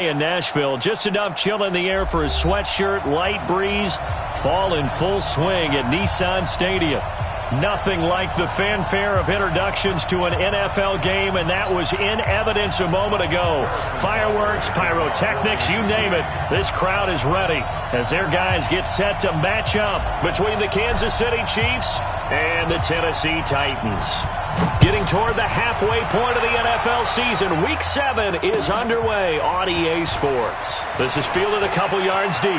In Nashville, just enough chill in the air for a sweatshirt, light breeze, fall in full swing at Nissan Stadium. Nothing like the fanfare of introductions to an NFL game, and that was in evidence a moment ago. Fireworks, pyrotechnics, you name it, this crowd is ready as their guys get set to match up between the Kansas City Chiefs and the Tennessee Titans. Getting toward the halfway point of the NFL season, Week 7 is underway on EA Sports. This is fielded a couple yards deep.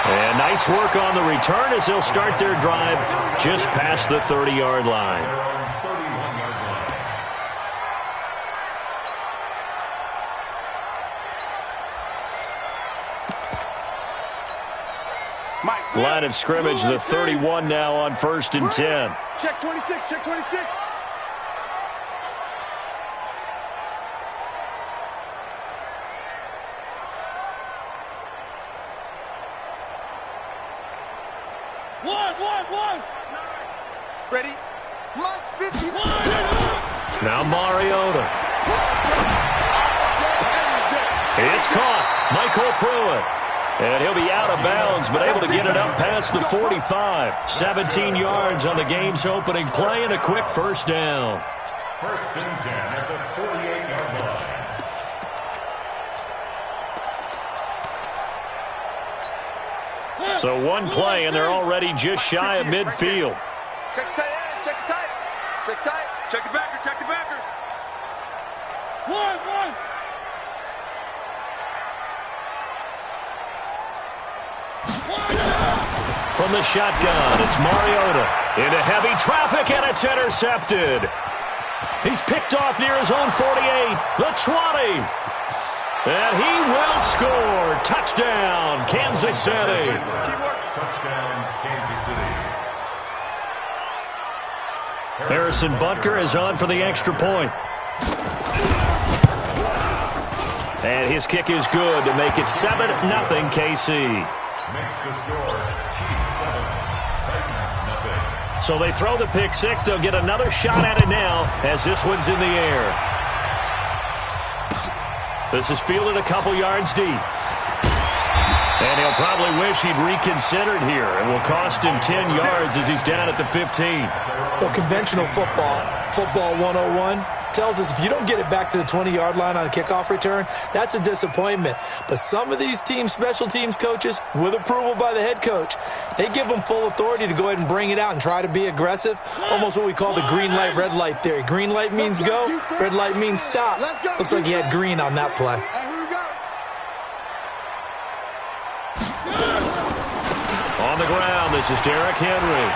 And nice work on the return as they'll start their drive just past the 30-yard line. Line of scrimmage, the 31 now on 1st and 10. Check 26, check 26. One. Ready? Mike's 50. Now Mariota. It's caught. Michael Pruitt. And he'll be out of bounds, but able to get it up past the 45. 17 yards on the game's opening play and a quick first down. 1st and 10 at the 48-yard line. So one play, and they're already just shy of midfield. Check the tight end, check the tight. Check tight. Check the backer, check the backer. One. From the shotgun, it's Mariota. Into heavy traffic, and it's intercepted. He's picked off near his own 48, the 20. And he will score. Touchdown, Kansas City. Touchdown, Kansas City. Harrison Butker is on for the extra point. And his kick is good to make it 7-0 KC. Makes the score Chiefs 7, Titans nothing. So they throw the pick six. They'll get another shot at it now as this one's in the air. This is fielded a couple yards deep. And he'll probably wish he'd reconsidered here. It will cost him 10 yards as he's down at the 15. Well, conventional football 101, tells us if you don't get it back to the 20-yard line on a kickoff return, that's a disappointment. But some of these special teams coaches, with approval by the head coach, they give them full authority to go ahead and bring it out and try to be aggressive. Almost what we call the green light, red light theory. Green light means go, red light means stop. Looks like he had green on that play. On the ground, this is Derrick Henry.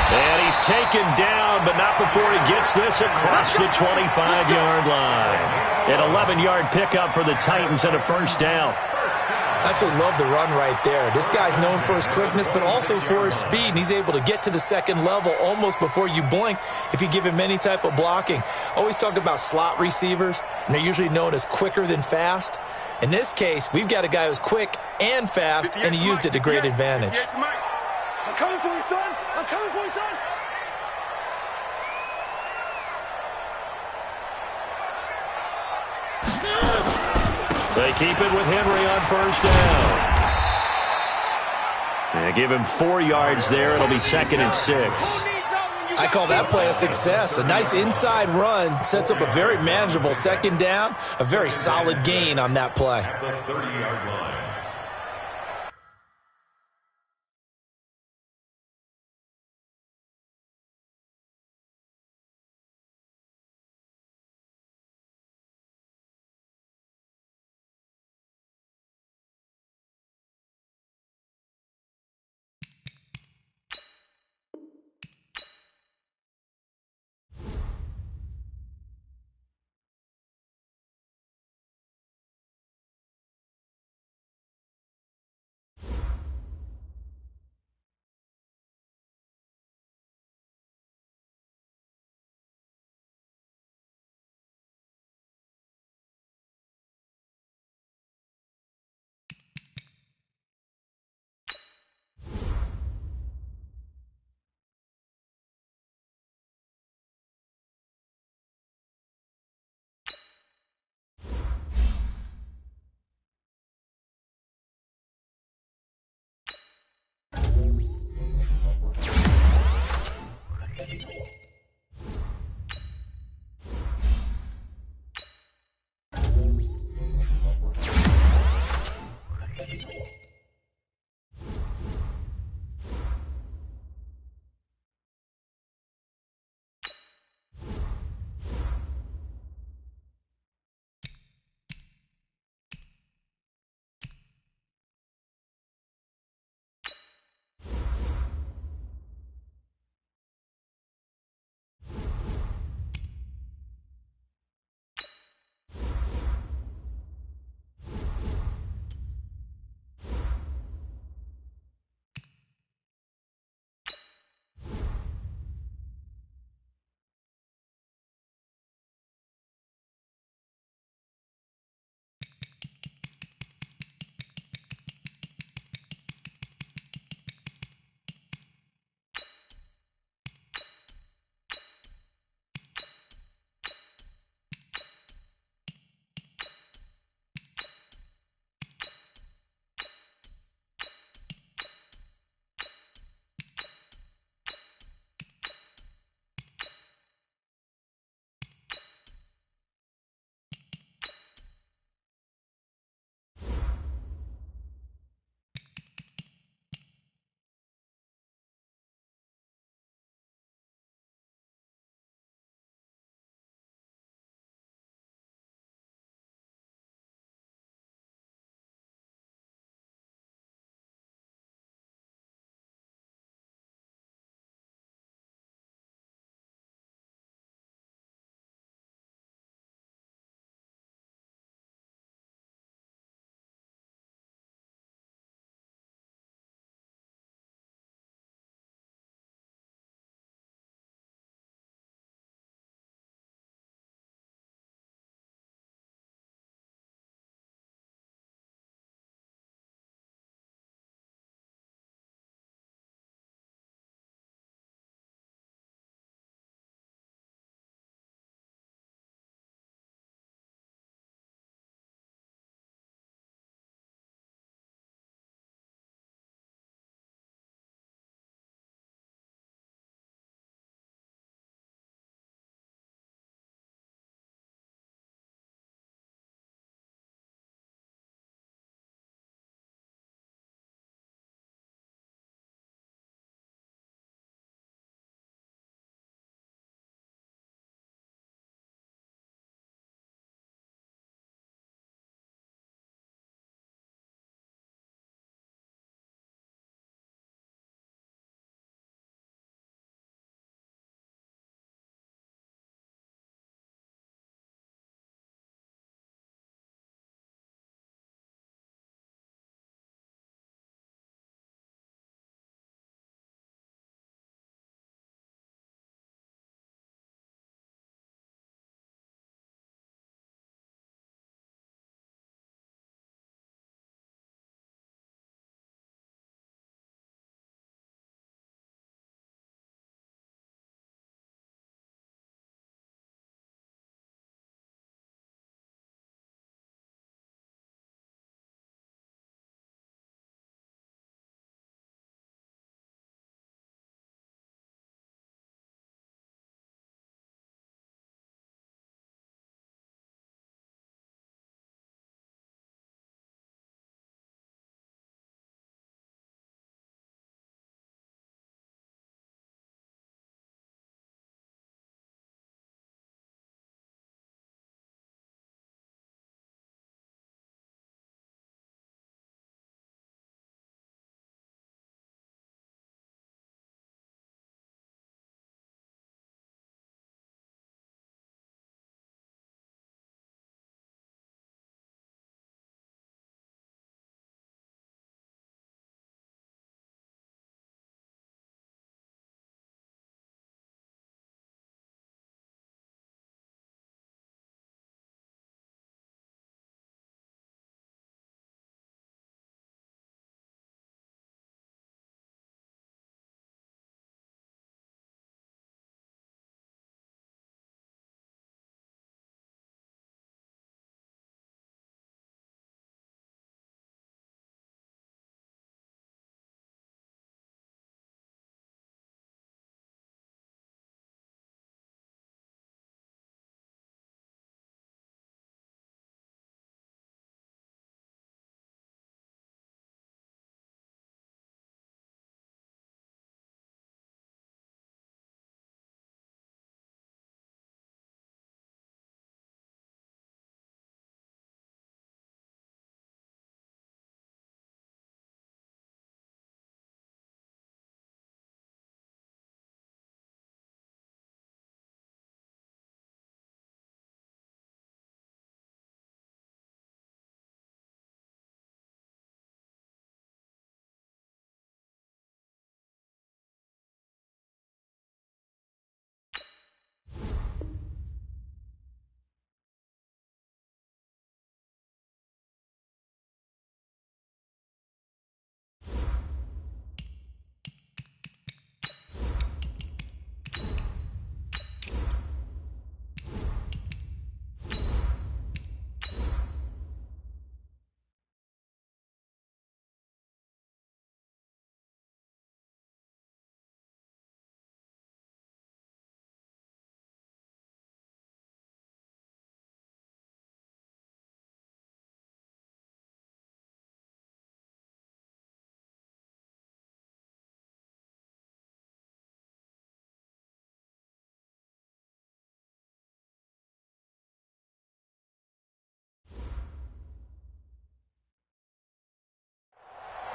And he's taken down, but not before he gets this across the 25-yard line. An 11-yard pickup for the Titans and a first down. I actually love the run right there. This guy's known for his quickness, but also for his speed. And he's able to get to the second level almost before you blink if you give him any type of blocking. Always talk about slot receivers, and they're usually known as quicker than fast. In this case, we've got a guy who's quick and fast, and he used it to great advantage. I'm coming for you, son. I'm coming for you, son. They keep it with Henry on first down. They give him 4 yards there. It'll be 2nd and 6. I call that play a success. A nice inside run sets up a very manageable second down, a very solid gain on that play. At the 30-yard line.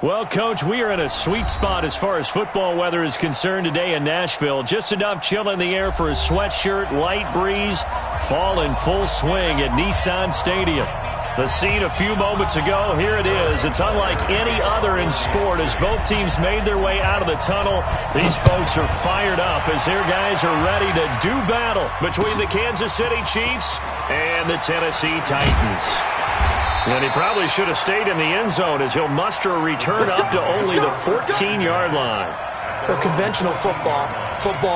Well, Coach, we are in a sweet spot as far as football weather is concerned today in Nashville. Just enough chill in the air for a sweatshirt, light breeze, fall in full swing at Nissan Stadium. The scene a few moments ago, here it is. It's unlike any other in sport as both teams made their way out of the tunnel. These folks are fired up as their guys are ready to do battle between the Kansas City Chiefs and the Tennessee Titans. And he probably should have stayed in the end zone as he'll muster a return up to only the 14-yard line. Well, conventional football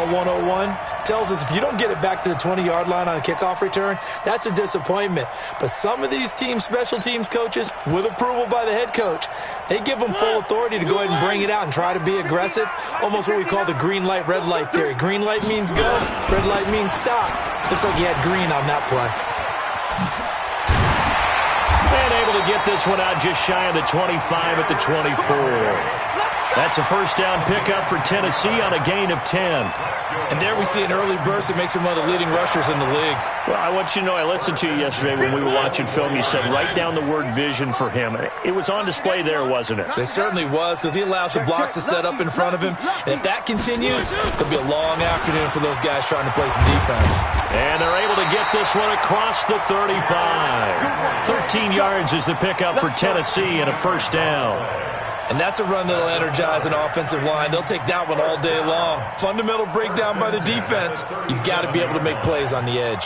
101, tells us if you don't get it back to the 20-yard line on a kickoff return, that's a disappointment. But some of these special teams coaches, with approval by the head coach, they give them full authority to go ahead and bring it out and try to be aggressive, almost what we call the green light, red light theory. Green light means go, red light means stop. Looks like he had green on that play. And able to get this one out just shy of the 25 at the 24. That's a first down pickup for Tennessee on a gain of 10. And there we see an early burst that makes him one of the leading rushers in the league. Well, I want you to know, I listened to you yesterday when we were watching film. You said write down the word vision for him. It was on display there, wasn't it? It certainly was, because he allows the blocks to set up in front of him. And if that continues, it'll be a long afternoon for those guys trying to play some defense. And they're able to get this one across the 35. 13 yards is the pickup for Tennessee and a first down. And that's a run that'll energize an offensive line. They'll take that one all day long. Fundamental breakdown by the defense. You've got to be able to make plays on the edge.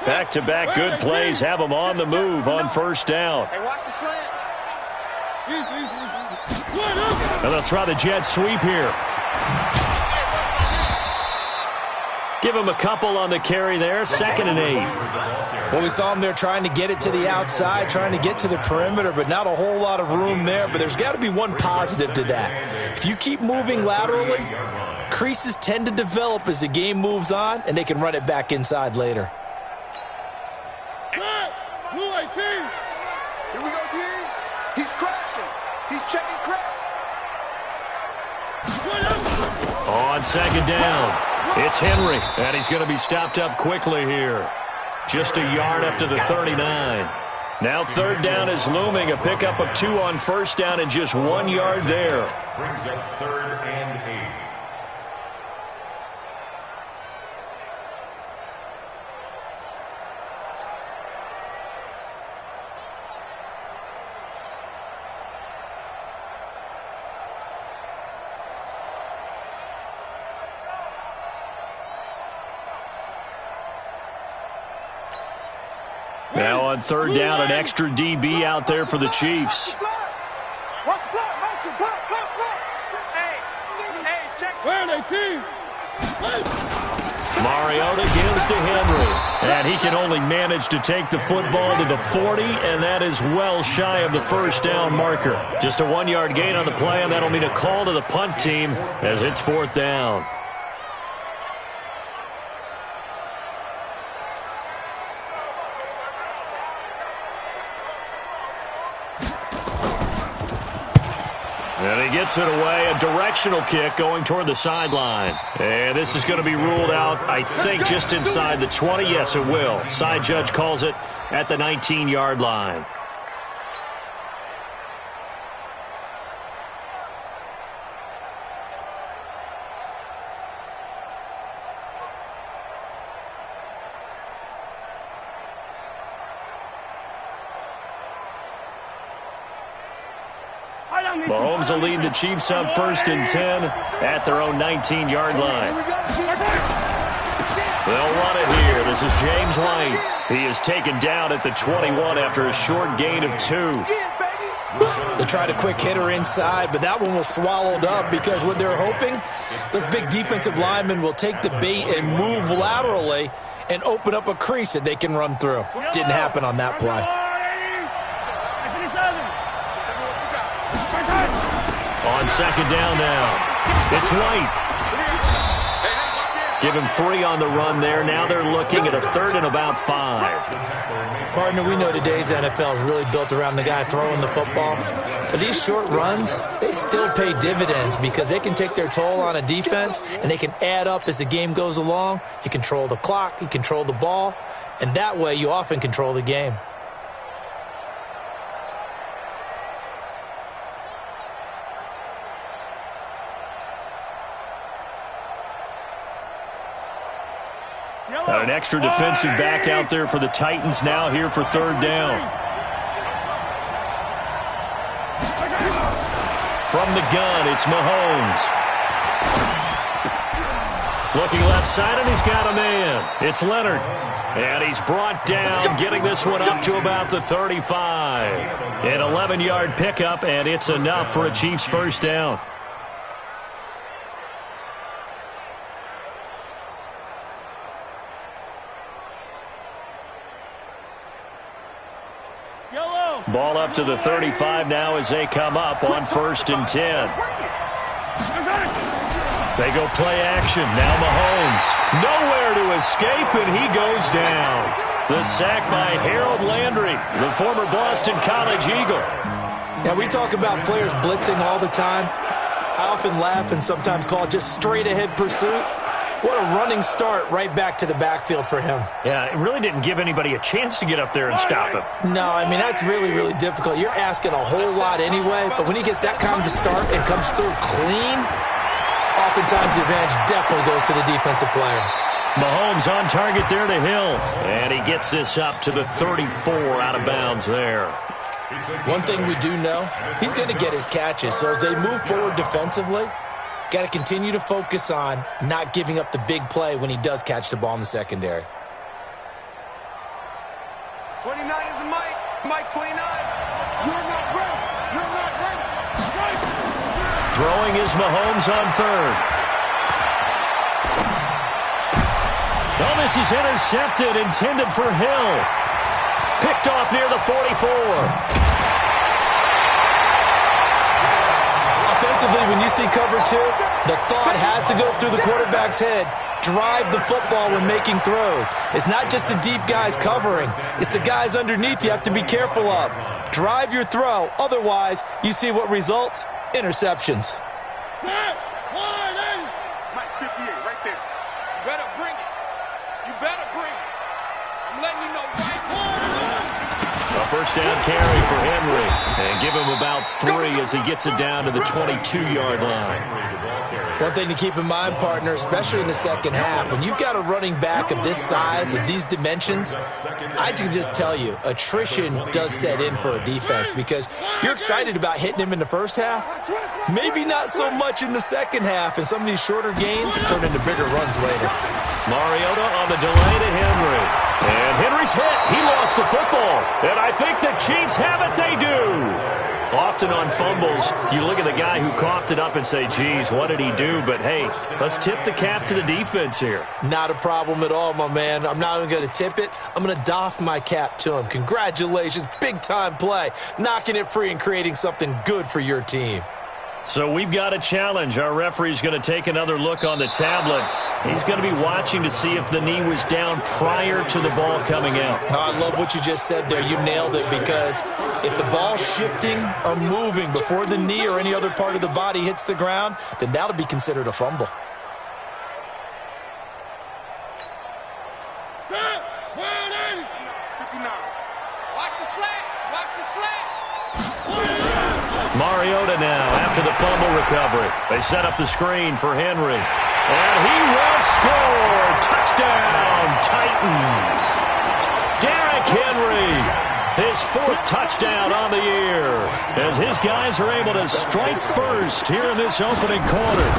Back-to-back good plays have them on the move on first down. Hey, watch the slant. And they'll try the jet sweep here. Give him a couple on the carry there. 2nd and 8. Well, we saw him there trying to get it to the outside, trying to get to the perimeter, but not a whole lot of room there. But there's got to be one positive to that. If you keep moving laterally, creases tend to develop as the game moves on, and they can run it back inside later. Here we go, D. He's crashing. He's checking crash. On 2nd down, it's Henry, and he's going to be stopped up quickly here. Just a yard up to the 39. Now 3rd down is looming, a pickup of 2 on first down and just 1 yard there. Brings up 3rd and 8. Now on 3rd down, an extra DB out there for the Chiefs. Watch the block. Motion. Block. Hey, check. Where they team? Mariota gives to Henry. And he can only manage to take the football to the 40, and that is well shy of the first down marker. Just a 1 yard gain on the play, and that'll mean a call to the punt team as it's 4th down. And he gets it away, a directional kick going toward the sideline. And this is going to be ruled out, I think, just inside the 20. Yes, it will. Side judge calls it at the 19-yard line. Mahomes will lead the Chiefs up 1st and 10 at their own 19-yard line. They'll run it here. This is James White. He is taken down at the 21 after a short gain of 2. They tried a quick hitter inside, but that one was swallowed up because what they're hoping, those big defensive linemen will take the bait and move laterally and open up a crease that they can run through. Didn't happen on that play. On 2nd down now, it's White. Give him 3 on the run there. Now they're looking at a 3rd and about 5. Partner, we know today's NFL is really built around the guy throwing the football. But these short runs, they still pay dividends because they can take their toll on a defense and they can add up as the game goes along. You control the clock, you control the ball, and that way you often control the game. An extra defensive back out there for the Titans now here for 3rd down. From the gun, it's Mahomes. Looking left side, and he's got a man. It's Leonard. And he's brought down, getting this one up to about the 35. An 11-yard pickup, and it's enough for a Chiefs 1st down. Ball up to the 35 now as they come up on 1st and 10. They go play action. Now Mahomes. Nowhere to escape, and he goes down. The sack by Harold Landry, the former Boston College Eagle. Now, we talk about players blitzing all the time. I often laugh and sometimes call it just straight-ahead pursuit. What a running start right back to the backfield for him. Yeah, it really didn't give anybody a chance to get up there and stop him. No, I mean, that's really, really difficult. You're asking a whole lot anyway, but when he gets that kind of a start and comes through clean, oftentimes the advantage definitely goes to the defensive player. Mahomes on target there to Hill, and he gets this up to the 34 out of bounds there. One thing we do know, he's going to get his catches, so as they move forward defensively, got to continue to focus on not giving up the big play when he does catch the ball in the secondary. 29 is Mike. Mike 29. You're not ready. You're not ready. Throwing is Mahomes on 3rd. Oh, this is intercepted, intended for Hill. Picked off near the 44. Offensively, when you see cover 2, the thought has to go through the quarterback's head. Drive the football when making throws. It's not just the deep guys covering. It's the guys underneath you have to be careful of. Drive your throw. Otherwise, you see what results? Interceptions. Mike 58, right there. You better bring it. You better bring it. I'm letting you know right now. A 1st down carry for Henry. And give him about 3 as he gets it down to the 22-yard line. One thing to keep in mind, partner, especially in the second half, when you've got a running back of this size, of these dimensions, I can just tell you, attrition does set in for a defense because you're excited about hitting him in the first half, maybe not so much in the second half, and some of these shorter gains turn into bigger runs later. Mariota on the delay to Henry. And Henry's hit. He lost the football. And I think the Chiefs have it. They do. Often on fumbles, you look at the guy who coughed it up and say, geez, what did he do? But, hey, let's tip the cap to the defense here. Not a problem at all, my man. I'm not even going to tip it. I'm going to doff my cap to him. Congratulations. Big-time play. Knocking it free and creating something good for your team. So we've got a challenge. Our referee's going to take another look on the tablet. He's going to be watching to see if the knee was down prior to the ball coming out. I love what you just said there. You nailed it, because if the ball's shifting or moving before the knee or any other part of the body hits the ground, then that'll be considered a fumble. Mariota now after the fumble recovery. They set up the screen for Henry. And he will score. Touchdown, Titans. Derrick Henry, his 4th touchdown on the year, as his guys are able to strike first here in this opening quarter.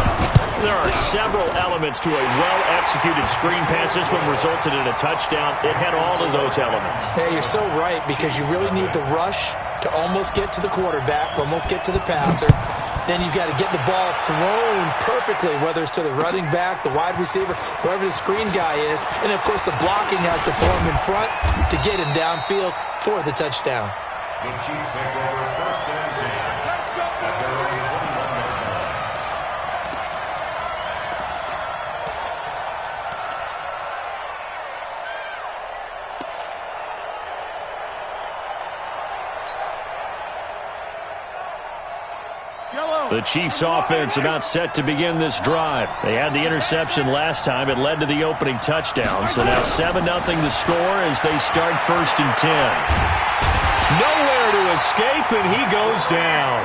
There are several elements to a well-executed screen pass. This one resulted in a touchdown. It had all of those elements. Hey, you're so right, because you really need the rush to almost get to the quarterback, almost get to the passer. Then you've got to get the ball thrown perfectly, whether it's to the running back, the wide receiver, whoever the screen guy is. And, of course, the blocking has to form in front to get him downfield for the touchdown. The Chiefs make over 1st and 10 at their own 21-yard line. The Chiefs offense about set to begin this drive. They had the interception last time. It led to the opening touchdown. So now 7-0 the score as they start 1st and 10. Nowhere to escape, and he goes down.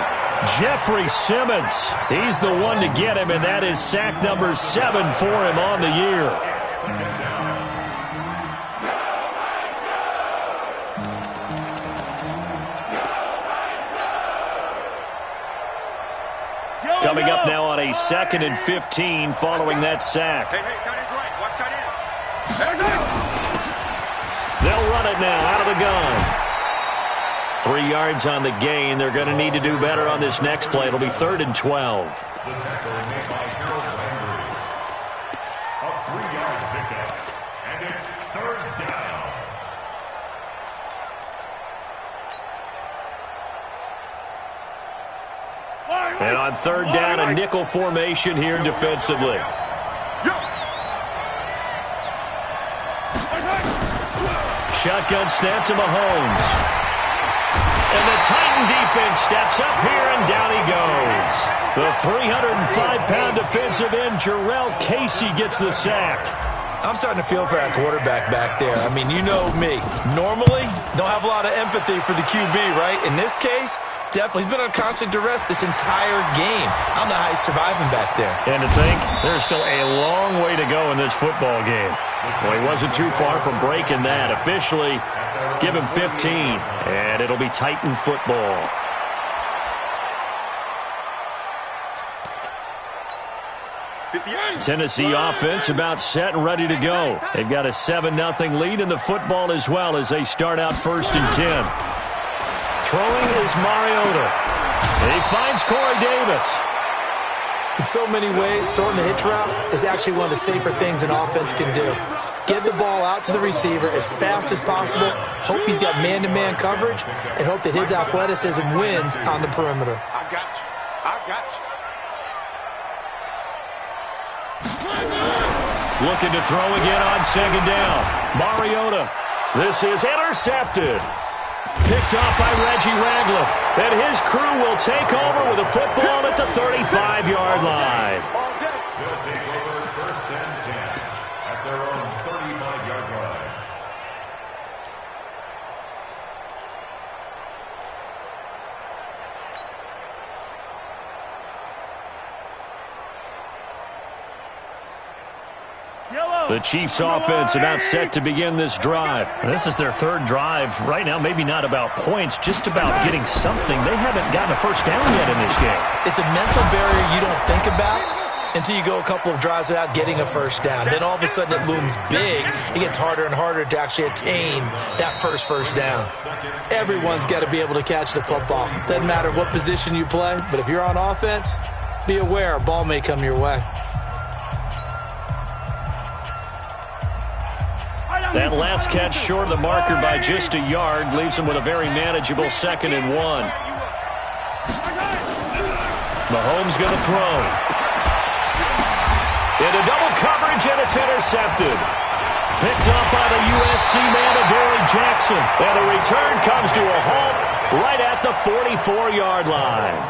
Jeffrey Simmons, he's the one to get him, and that is sack number 7 for him on the year. Coming up now on a 2nd and 15 following that sack. Hey, tight end's right. Watch tight end. They'll run it now out of the gun. 3 yards on the gain. They're going to need to do better on this next play. It'll be 3rd and 12. The tackle made by Harold Landry. A 3-yard pickup. And it's 3rd down. And on 3rd down, a nickel formation here defensively. Shotgun snap to Mahomes. And the Titan defense steps up here, and down he goes. The 305-pound defensive end, Jurrell Casey, gets the sack. I'm starting to feel for that quarterback back there. I mean, you know me. Normally, don't have a lot of empathy for the QB, right? In this case, definitely. He's been on constant duress this entire game. I don't know how he's surviving back there. And to think, there's still a long way to go in this football game. Well, he wasn't too far from breaking that. Officially, give him 15, and it'll be Titan football. Tennessee offense about set and ready to go. They've got a 7-0 lead in the football as well as they start out 1st and 10. Throwing is Mariota. He finds Corey Davis. In so many ways, throwing the hitch route is actually one of the safer things an offense can do. Get the ball out to the receiver as fast as possible, hope he's got man-to-man coverage, and hope that his athleticism wins on the perimeter. I got you. Looking to throw again on 2nd down. Mariota. This is intercepted. Picked off by Reggie Ragland. And his crew will take over with a football at the 35-yard line. They'll take over 1st and 10 at their own 35-yard line. The Chiefs offense about set to begin this drive. This is their 3rd drive. Right now, maybe not about points, just about getting something. They haven't gotten a first down yet in this game. It's a mental barrier you don't think about until you go a couple of drives without getting a first down. Then all of a sudden it looms big. It gets harder and harder to actually attain that first down. Everyone's got to be able to catch the football. Doesn't matter what position you play, but if you're on offense, be aware a ball may come your way. That last catch short of the marker by just a yard leaves him with a very manageable 2nd and 1. Mahomes going to throw. Into double coverage, and it's intercepted. Picked up by the USC man, Adoree Jackson. And the return comes to a halt right at the 44-yard line.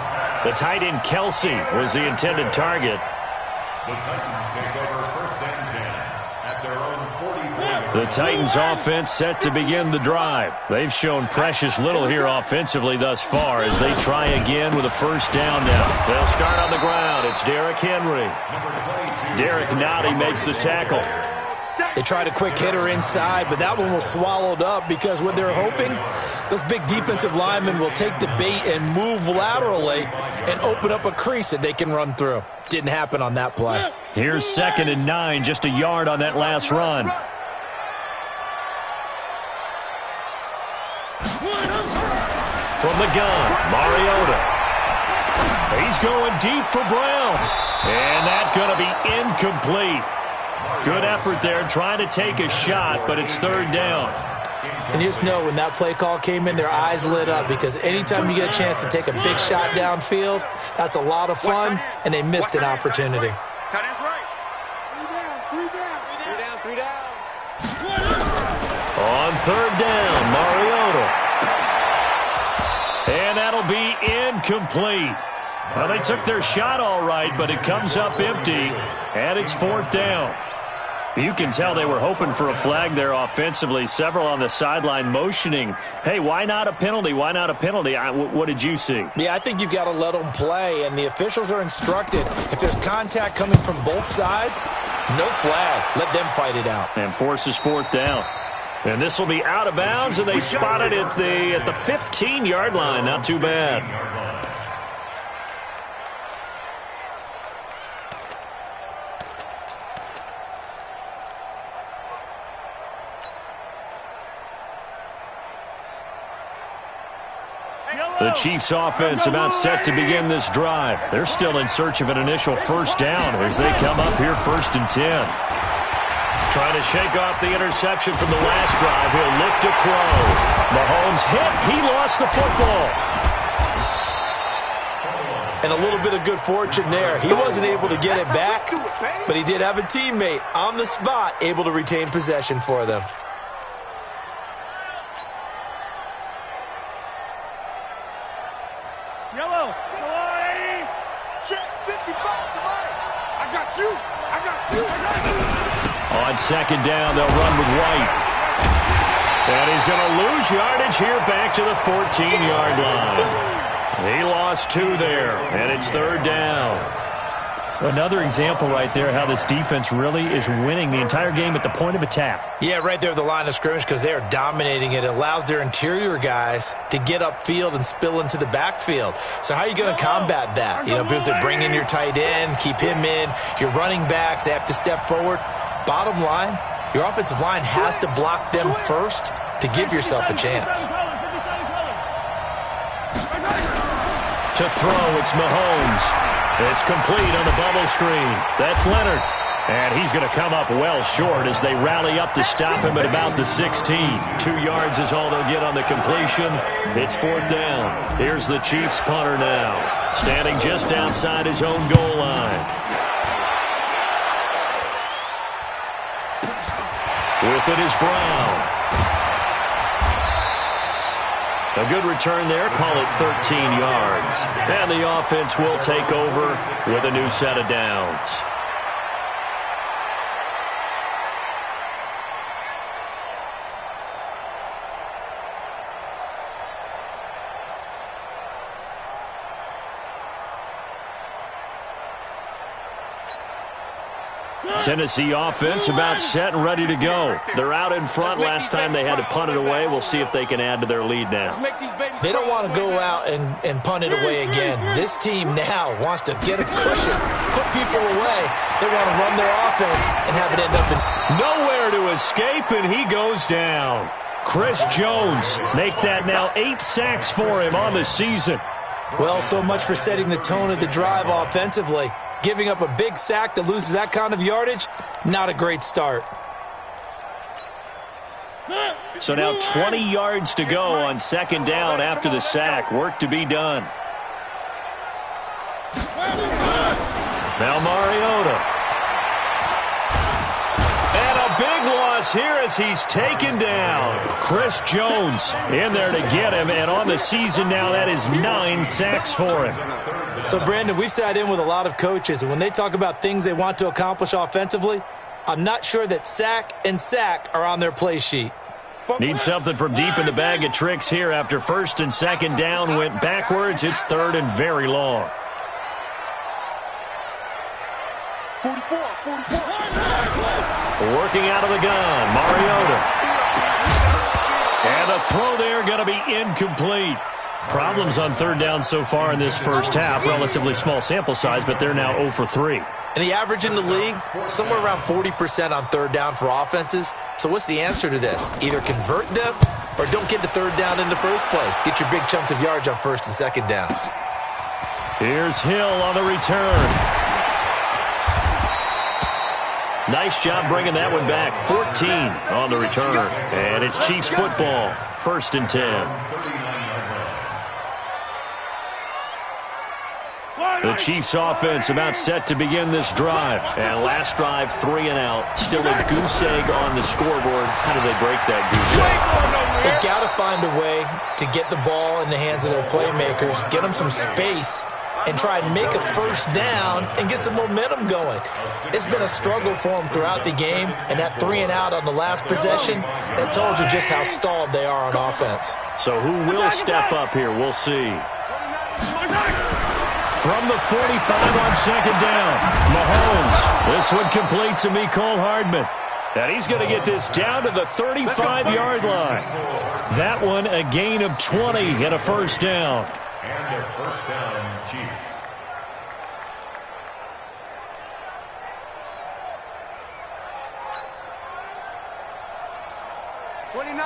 The tight end Kelsey was the intended target. The Titans take over 1st and 10 at their own 44. The Titans offense set to begin the drive. They've shown precious little here offensively thus far as they try again with a first down now. They'll start on the ground. It's Derrick Henry. Derrick Nowdy makes the tackle. They tried a quick hitter inside, but that one was swallowed up because what they're hoping, those big defensive linemen will take the bait and move laterally and open up a crease that they can run through. Didn't happen on that play. Here's 2nd and 9, just a yard on that last run. From the gun, Mariota. He's going deep for Brown. And that's going to be incomplete. Good effort there, trying to take a shot, but it's 3rd down. And you just know when that play call came in, their eyes lit up because anytime you get a chance to take a big shot downfield, that's a lot of fun, and they missed an opportunity. Tight end's right. Three down. On 3rd down, Mariota. And that'll be incomplete. Well, they took their shot all right, but it comes up empty, and it's 4th down. You can tell they were hoping for a flag there offensively. Several on the sideline motioning, hey, why not a penalty? Why not a penalty? What did you see? Yeah, I think you've got to let them play, and the officials are instructed. If there's contact coming from both sides, no flag. Let them fight it out. And forces 4th down. And this will be out of bounds, and they spot it at the 15-yard line. Not too bad. The Chiefs offense about set to begin this drive. They're still in search of an initial first down as they come up here 1st and 10. Trying to shake off the interception from the last drive. He'll look to throw. Mahomes hit. He lost the football. And a little bit of good fortune there. He wasn't able to get it back, but he did have a teammate on the spot able to retain possession for them. Yellow. Check 55 to Mike. I got you. I got you. On 2nd down, they'll run with White. And he's going to lose yardage here back to the 14-yard line. He lost 2 there, and it's 3rd down. Another example right there how this defense really is winning the entire game at the point of attack. Yeah, right there at the line of scrimmage because they are dominating it. It allows their interior guys to get upfield and spill into the backfield. So how are you going to combat that? You know, because they bring in your tight end, keep him in. Your running backs, they have to step forward. Bottom line, your offensive line has to block them first to give yourself a chance. To throw, it's Mahomes. It's complete on the bubble screen. That's Leonard. And he's going to come up well short as they rally up to stop him at about the 16. 2 yards is all they'll get on the completion. It's 4th down. Here's the Chiefs punter now, standing just outside his own goal line. With it is Brown. A good return there, call it 13 yards. And the offense will take over with a new set of downs. Tennessee offense about set and ready to go. They're out in front. Last time they had to punt it away. We'll see if they can add to their lead now. They don't want to go out and punt it away again. This team now wants to get a cushion, put people away. They want to run their offense and have it end up in... Nowhere to escape, and he goes down. Chris Jones make that now 8 sacks for him on the season. Well, so much for setting the tone of the drive offensively. Giving up a big sack that loses that kind of yardage, not a great start. So now 20 yards to go on 2nd down after the sack. Work to be done. Now Mariota. And a big loss here as he's taken down. Chris Jones in there to get him, and on the season now that is 9 sacks for him. So, Brandon, we've sat in with a lot of coaches, and when they talk about things they want to accomplish offensively, I'm not sure that sack and sack are on their play sheet. Need something from deep in the bag of tricks here after 1st and 2nd down went backwards. It's 3rd and very long. 44. Working out of the gun, Mariota. And the throw there going to be incomplete. Problems on 3rd down so far in this first half. Relatively small sample size, but they're now 0 for 3. And the average in the league, somewhere around 40% on 3rd down for offenses. So what's the answer to this? Either convert them or don't get to 3rd down in the first place. Get your big chunks of yards on 1st and 2nd down. Here's Hill on the return. Nice job bringing that one back. 14 on the return. And it's Chiefs football. 1st and 10. The Chiefs offense about set to begin this drive. And last drive, 3 and out. Still a goose egg on the scoreboard. How do they break that goose egg? They've got to find a way to get the ball in the hands of their playmakers, get them some space, and try and make a first down and get some momentum going. It's been a struggle for them throughout the game, and that 3-and-out on the last possession, that told you just how stalled they are on offense. So who will step up here? We'll see. From the 45 on second down, Mahomes. This one complete to Mecole Hardman. And he's going to get this down to the 35-yard line. That one a gain of 20 and a first down. And a first down, Chiefs.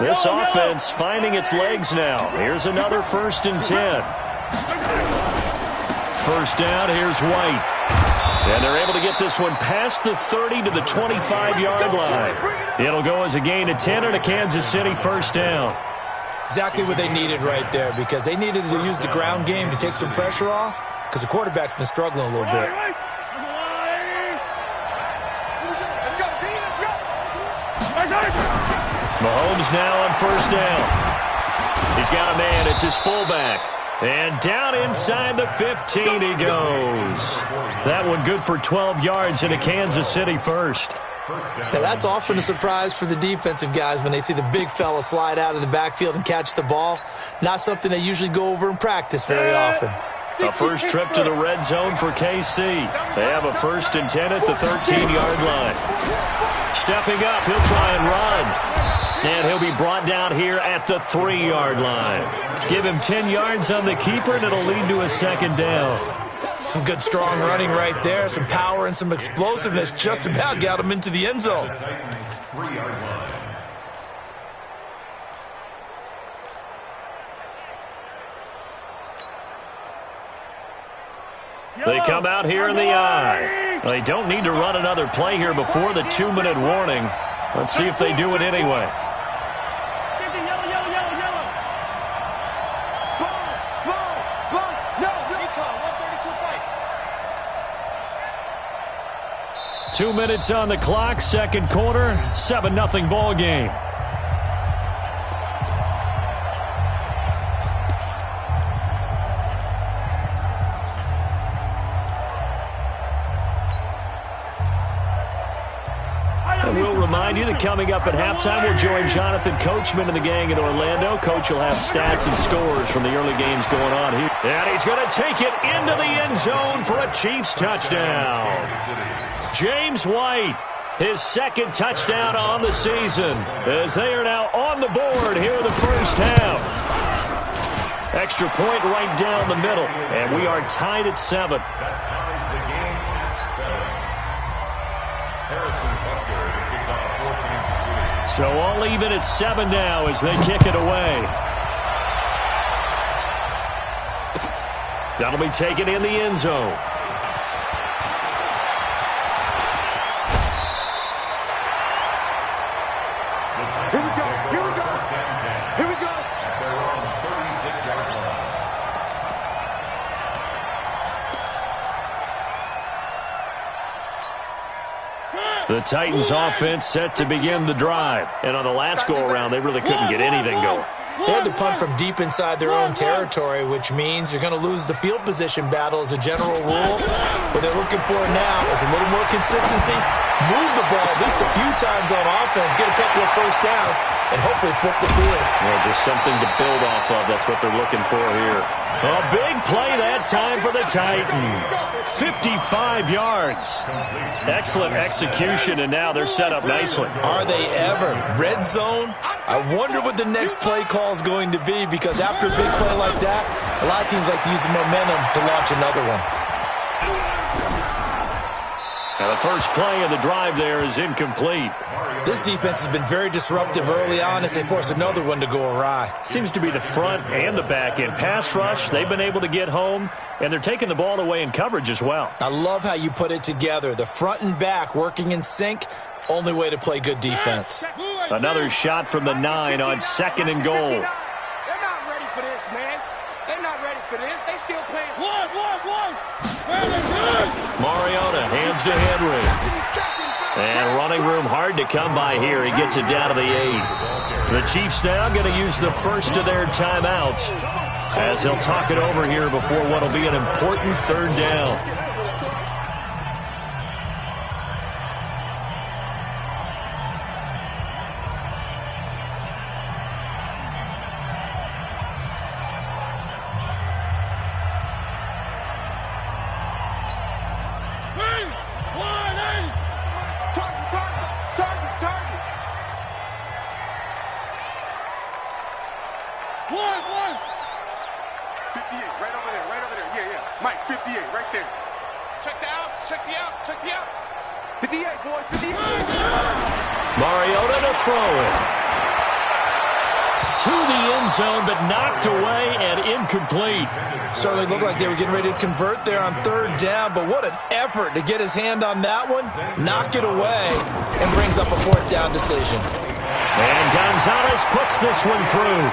This offense finding its legs now. Here's another 1st and 10. First down, here's White. And they're able to get this one past the 30 to the 25-yard line. It'll go as a gain of 10 and a Kansas City first down. Exactly what they needed right there, because they needed to use the ground game to take some pressure off, because the quarterback's been struggling a little bit. Mahomes now on first down. He's got a man. It's his fullback. And down inside the 15 he goes. That one good for 12 yards in a Kansas City first. Now that's often a surprise for the defensive guys when they see the big fella slide out of the backfield and catch the ball. Not something they usually go over in practice very often. A first trip to the red zone for KC. They have a 1st and 10 at the 13-yard line. Stepping up, he'll try and run. And he'll be brought down here at the 3-yard line. Give him 10 yards on the keeper, and it'll lead to a second down. Some good strong running right there. Some power and some explosiveness just about got him into the end zone. They come out here in the eye. They don't need to run another play here before the 2-minute warning. Let's see if they do it anyway. 2 minutes on the clock, second quarter, 7-0 ball game. And we'll remind you that coming up at halftime, we'll join Jonathan Coachman and the gang in Orlando. Coach will have stats and scores from the early games going on here. And he's going to take it into the end zone for a Chiefs touchdown. James White, his second touchdown on the season, as they are now on the board here in the first half. Extra point right down the middle, and we are tied at 7. So all even at 7 now as they kick it away. That'll be taken in the end zone. The Titans offense set to begin the drive. And on the last go-around, they really couldn't get anything going. They had to punt from deep inside their own territory, which means you're going to lose the field position battle as a general rule. What they're looking for now is a little more consistency, move the ball just a few times on offense, get a couple of first downs, and hopefully flip the field. Well, just something to build off of. That's what they're looking for here. A big play that time for the Titans. 55 yards. Excellent execution, and now they're set up nicely. Are they ever? Red zone? I wonder what the next play call is going to be, because after a big play like that, a lot of teams like to use the momentum to launch another one. Now the first play of the drive there is incomplete. This defense has been very disruptive early on as they force another one to go awry. Seems to be the front and the back end. Pass rush, they've been able to get home, and they're taking the ball away in coverage as well. I love how you put it together. The front and back working in sync, only way to play good defense. Another shot from the 9 on 2nd and goal. They're not ready for this, man. They're not ready for this. They still playing. One. Mariota hands to Henry. And running room hard to come by here. He gets it down to the 8. The Chiefs now going to use the first of their timeouts. as he'll talk it over here before what will be an important third down. Mariota to throw it. To the end zone, but knocked away and incomplete. Certainly looked like they were getting ready to convert there on third down, but what an effort to get his hand on that one, knock it away, and brings up a fourth down decision. And Gonzalez puts this one through.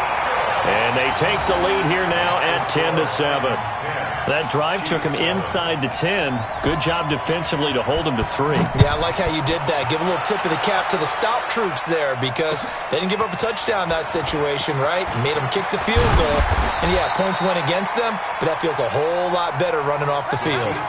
And they take the lead here now at 10-7. That drive took him inside the 10. Good job defensively to hold him to 3. Yeah, I like how you did that. Give a little tip of the cap to the stop troops there because they didn't give up a touchdown in that situation, right? Made them kick the field goal. And, yeah, points went against them, but that feels a whole lot better running off the field.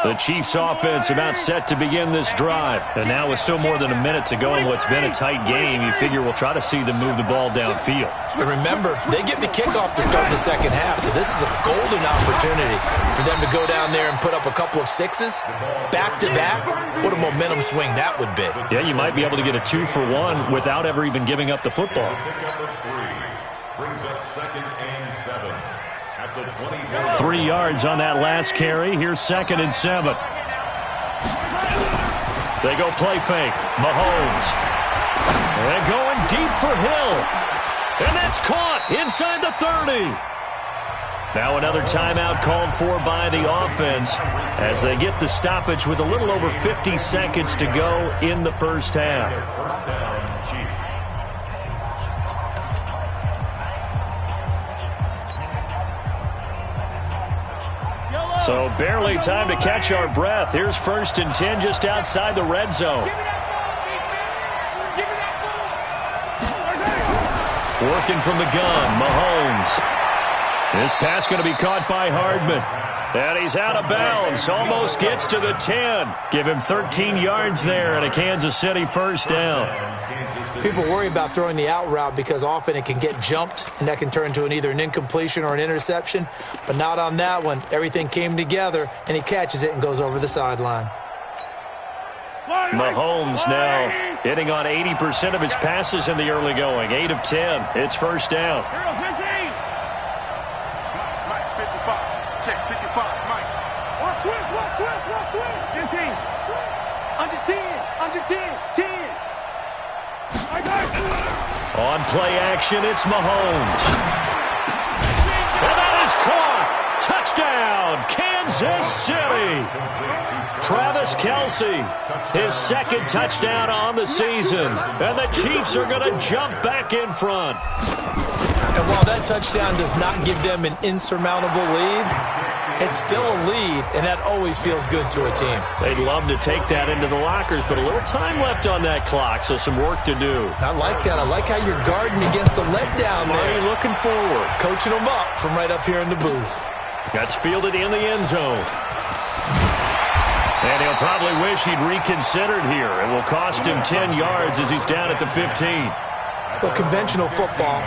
The Chiefs offense about set to begin this drive. And now with still more than a minute to go in what's been a tight game, you figure we'll try to see them move the ball downfield. And remember, they get the kickoff to start the second half, so this is a golden opportunity for them to go down there and put up a couple of sixes back-to-back. What a momentum swing that would be. Yeah, you might be able to get a 2-for-1 without ever even giving up the football. Brings up 2nd and 7. 3 yards on that last carry. Here's 2nd and 7. They go play fake. Mahomes. They're going deep for Hill. And that's caught inside the 30. Now another timeout called for by the offense as they get the stoppage with a little over 50 seconds to go in the first half. First down, Chiefs. So barely time to catch our breath. Here's 1st and 10 just outside the red zone. Working from the gun, Mahomes. This pass going to be caught by Hardman. And he's out of bounds. Almost gets to the 10. Give him 13 yards there and a Kansas City first down. People worry about throwing the out route because often it can get jumped, and that can turn into either an incompletion or an interception. But not on that one. Everything came together, and he catches it and goes over the sideline. Mahomes now hitting on 80% of his passes in the early going. 8 of 10. It's first down. Mike, 55. Check 55, Mike. Watch twist. Under 10. 10. On play action, it's Mahomes. And that is caught. Touchdown, Kansas City. Travis Kelce, his 2nd touchdown on the season. And the Chiefs are going to jump back in front. And while that touchdown does not give them an insurmountable lead, it's still a lead, and that always feels good to a team. They'd love to take that into the lockers, but a little time left on that clock, so some work to do. I like that. I like how you're guarding against a letdown there. Murray looking forward. Coaching them up from right up here in the booth. That's fielded in the end zone. And he'll probably wish he'd reconsidered here. It will cost him 10 yards as he's down at the 15. Well, conventional football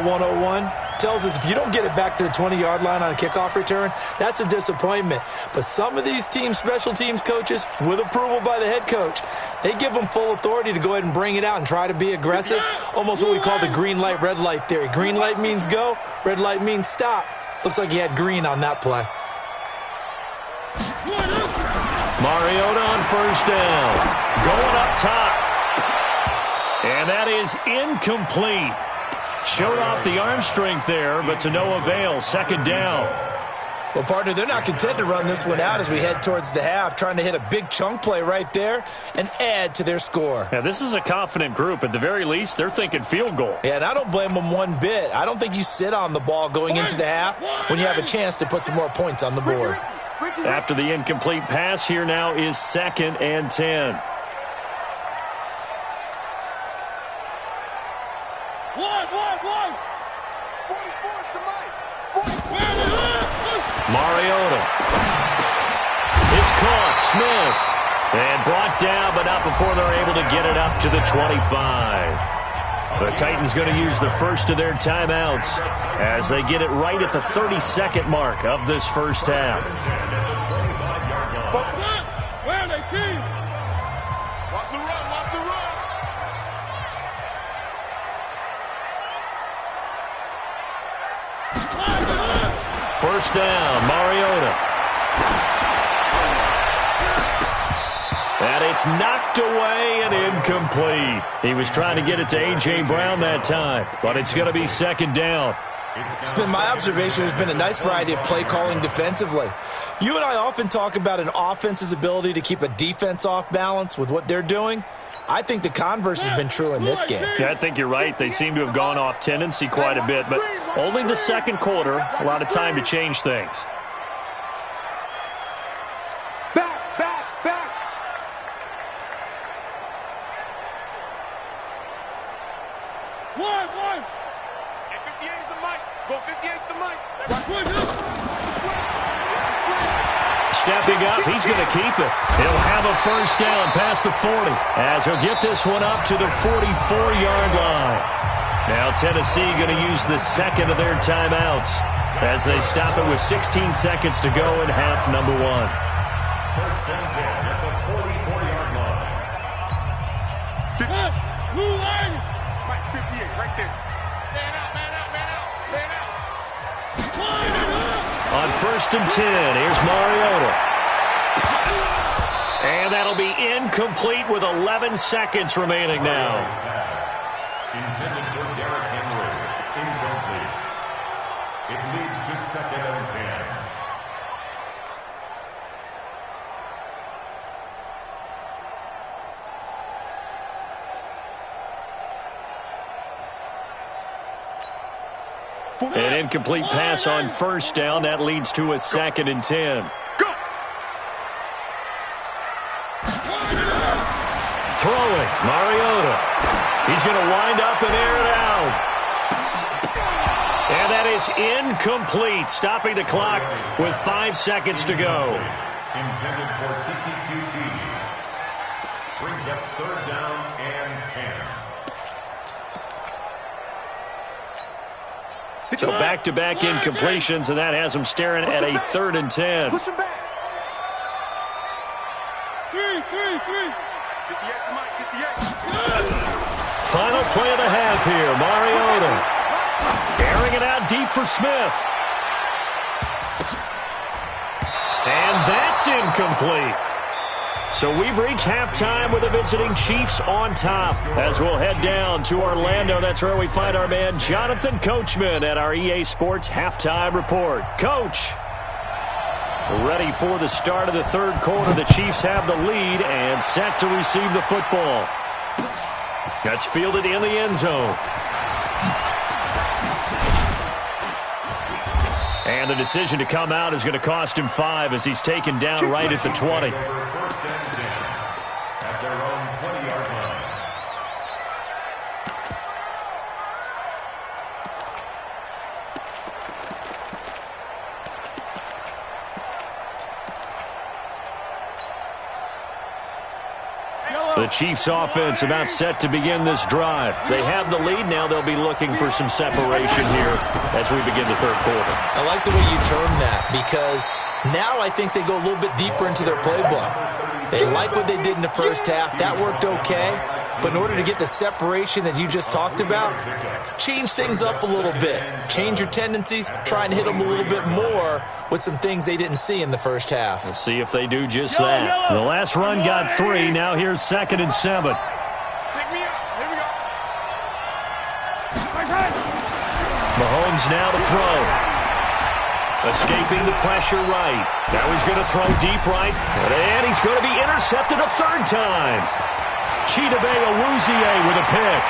101, tells us if you don't get it back to the 20-yard line on a kickoff return, that's a disappointment. But some of these special teams coaches, with approval by the head coach, they give them full authority to go ahead and bring it out and try to be aggressive, almost what we call the green light, red light theory. Green light means go, red light means stop. Looks like he had green on that play. Mariota on first down. Going up top. And that is incomplete. Showed off the arm strength there, but to no avail. 2nd down. Well, partner, they're not content to run this one out as we head towards the half, trying to hit a big chunk play right there and add to their score. Yeah, this is a confident group. At the very least, they're thinking field goal. Yeah, and I don't blame them one bit. I don't think you sit on the ball going into the half when you have a chance to put some more points on the board. After the incomplete pass, here now is 2nd and 10. One. Mariota. It's caught. Smith. And brought down, but not before they're able to get it up to the 25. The Titans going to use the first of their timeouts as they get it right at the 32nd mark of this first half. Where are they, King? Watch the run. First down, Mariota. And it's knocked away and incomplete. He was trying to get it to A.J. Brown that time, but it's going to be 2nd down. It's been my observation there's been a nice variety of play calling defensively. You and I often talk about an offense's ability to keep a defense off balance with what they're doing. I think the converse has been true in this game. Yeah, I think you're right. They seem to have gone off tendency quite a bit, but only the second quarter, a lot of time to change things. Back. One. And 58 is the mic. Go 58 is the mic. Stepping up, he's going to keep it. He'll have a first down past the 40 as he'll get this one up to the 44-yard line. Now Tennessee going to use the second of their timeouts as they stop it with 16 seconds to go in half number 1. First and 10 at the 44-yard line. Blue line. Mike 58 right there. Man out. On first and 10, here's Mariota. And that'll be incomplete with 11 seconds remaining now. Intended for Derrick Henry. Incomplete. It leads to 2nd and 10. An incomplete pass on first down. That leads to a 2nd and 10. Go. Throwing, Mariota. He's going to wind up and air it out. And that is incomplete, stopping the clock with 5 seconds to go. Intended for TTQT. Brings up 3rd down and 10. So back-to-back incompletions, and that has them staring at a 3rd and 10. Push him back. Three. 58 is the mic. 58. Final play of the half here. Mariota airing it out deep for Smith. And that's incomplete. So we've reached halftime with the visiting Chiefs on top. As we'll head down to Orlando, that's where we find our man Jonathan Coachman at our EA Sports Halftime Report. Coach, ready for the start of the 3rd quarter. The Chiefs have the lead and set to receive the football. That's fielded in the end zone. And the decision to come out is going to cost him 5 as he's taken down right at the 20. First and 10 at their own 20-yard line. The Chiefs offense about set to begin this drive. They have the lead. Now they'll be looking for some separation here as we begin the 3rd quarter. I like the way you term that because now I think they go a little bit deeper into their playbook. They like what they did in the first half. That worked okay. But in order to get the separation that you just talked about, change things up a little bit. Change your tendencies. Try and hit them a little bit more with some things they didn't see in the first half. We'll see if they do just that. The last run got 3. Now here's 2nd and 7. Pick me up. Here we go. Mahomes now to throw. Escaping the pressure right. Now he's going to throw deep right. And he's going to be intercepted a third time. Chidobe Awuzie with a pick.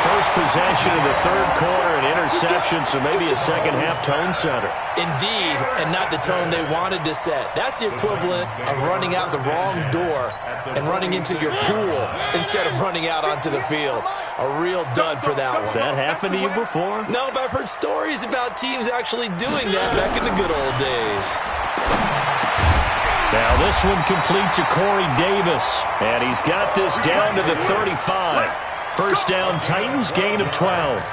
First possession of the third quarter, an interception, so maybe a second-half tone setter. Indeed, and not the tone they wanted to set. That's the equivalent of running out the wrong door and running into your pool instead of running out onto the field. A real dud for that one. Has that happened to you before? No, but I've heard stories about teams actually doing that back in the good old days. Now this one complete to Corey Davis, and he's got this down to the 35. First down, Titans, gain of 12.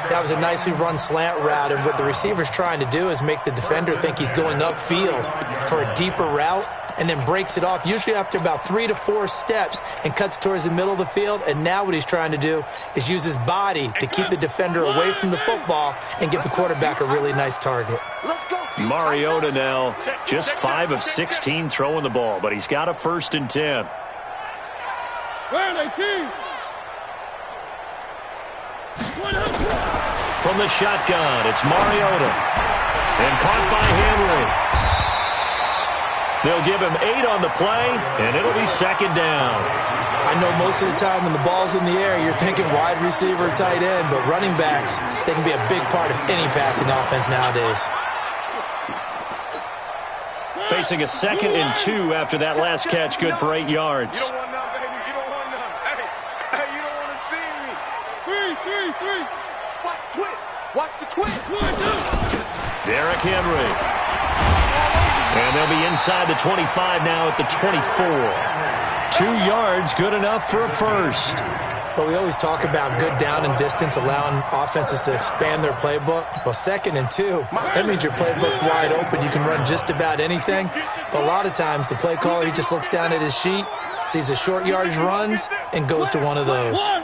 That was a nicely run slant route, and what the receiver's trying to do is make the defender think he's going upfield for a deeper route, and then breaks it off, usually after about 3 to 4 steps, and cuts towards the middle of the field. And now what he's trying to do is use his body to keep the defender away from the football and give the quarterback a really nice target. Mariota now just 5 of 16 throwing the ball, but he's got a 1st and 10. Where are they, team? From the shotgun, it's Mariota. And caught by Henry. They'll give him 8 on the play, and it'll be second down. I know most of the time when the ball's in the air, you're thinking wide receiver, tight end, but running backs, they can be a big part of any passing offense nowadays. Facing a 2nd and 2 after that last catch, good for 8 yards. You don't want none, baby. You don't want none. Hey, you don't want to see me. 3. Watch the twist. Watch the twist. Derrick Henry. And they'll be inside the 25 now at the 24. 2 yards, good enough for a first. But we always talk about good down and distance, allowing offenses to expand their playbook. Well, 2nd and 2, that means your playbook's wide open. You can run just about anything. But a lot of times, the play caller, he just looks down at his sheet, sees the short yardage runs, and goes to one of those. One.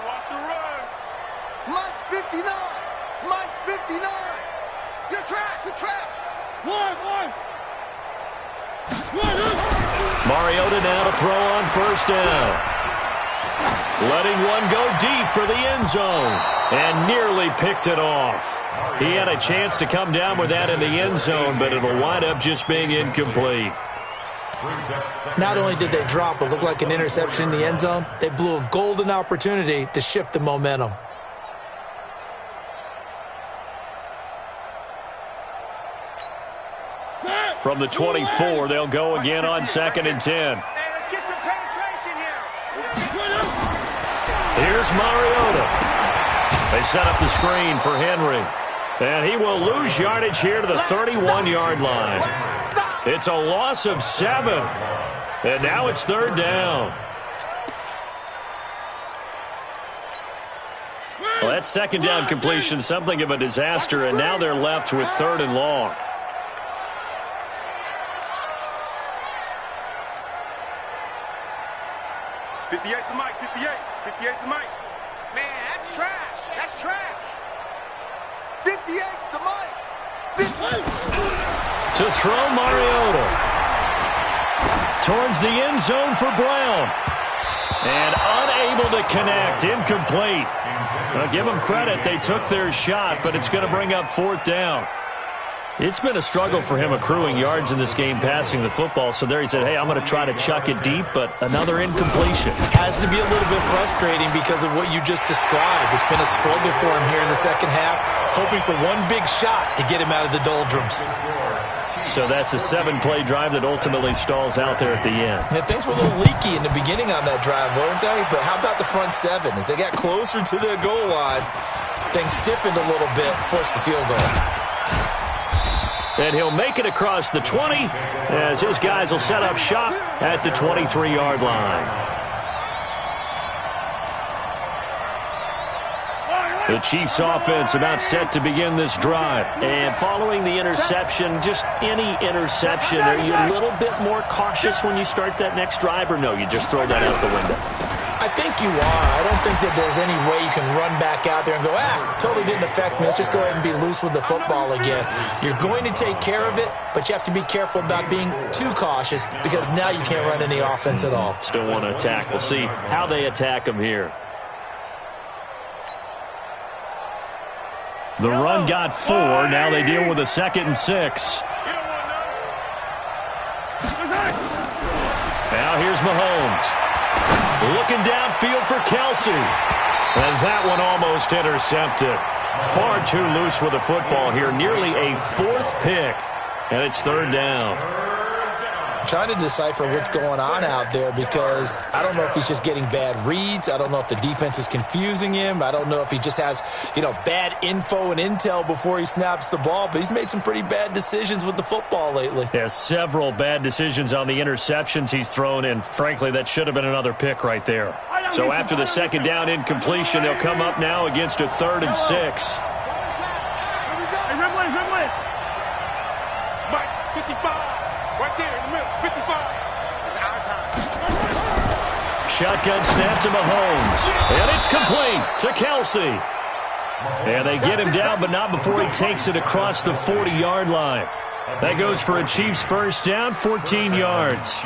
Watch the run. Mike's 59. You're trapped. One. Mariota now to throw on 1st down. Letting one go deep for the end zone. And nearly picked it off. He had a chance to come down with that in the end zone, but it'll wind up just being incomplete. Not only did they drop what looked like an interception in the end zone, they blew a golden opportunity to shift the momentum. From the 24, they'll go again on 2nd and 10. Hey, let's get some penetration here. Here's Mariota. They set up the screen for Henry. And he will lose yardage here to the 31-yard line. It's a loss of 7. And now it's 3rd down. Well, that 2nd down completion, something of a disaster, and now they're left with 3rd and long. '58's the mic. 58's the mic. Man, that's trash. 58's the mic. To throw Mariota. Towards the end zone for Brown. And unable to connect. Incomplete. I'll give them credit. They took their shot, but it's going to bring up 4th down. It's been a struggle for him accruing yards in this game passing the football. So there he said, hey, I'm going to try to chuck it deep, but another incompletion. Has to be a little bit frustrating because of what you just described. It's been a struggle for him here in the second half, hoping for one big shot to get him out of the doldrums. So that's a 7-play drive that ultimately stalls out there at the end. Yeah, things were a little leaky in the beginning on that drive, weren't they? But how about the front 7? As they got closer to the goal line, things stiffened a little bit and forced the field goal. And he'll make it across the 20 as his guys will set up shop at the 23-yard line. The Chiefs offense about set to begin this drive. And following the interception, just any interception, are you a little bit more cautious when you start that next drive, or no, you just throw that out the window? I think you are. I don't think that there's any way you can run back out there and go, totally didn't affect me. Let's just go ahead and be loose with the football again. You're going to take care of it, but you have to be careful about being too cautious because now you can't run any offense at all. Still want to attack. We'll see how they attack him here. The run got 4. Now they deal with a 2nd and 6. Now here's Mahomes. Looking downfield for Kelsey. And that one almost intercepted. Far too loose with the football here. Nearly a 4th pick. And it's 3rd down. Trying to decipher what's going on out there because I don't know if he's just getting bad reads. I don't know if the defense is confusing him. I don't know if he just has, bad info and intel before he snaps the ball. But he's made some pretty bad decisions with the football lately. Yeah, several bad decisions on the interceptions he's thrown, and frankly, that should have been another pick right there. So after the 2nd down incompletion, they'll come up now against a 3rd and 6. Mike, 55. Right there in the middle, 55. It's our time. Shotgun snap to Mahomes. And it's complete to Kelsey. And they get him down, but not before he takes it across the 40-yard line. That goes for a Chiefs first down, 14 yards.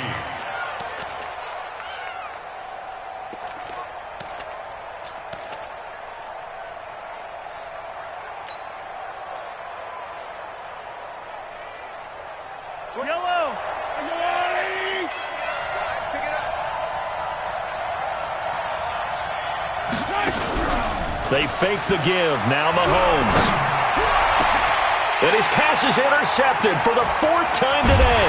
They fake the give. Now Mahomes. And his pass is intercepted for the 4th time today.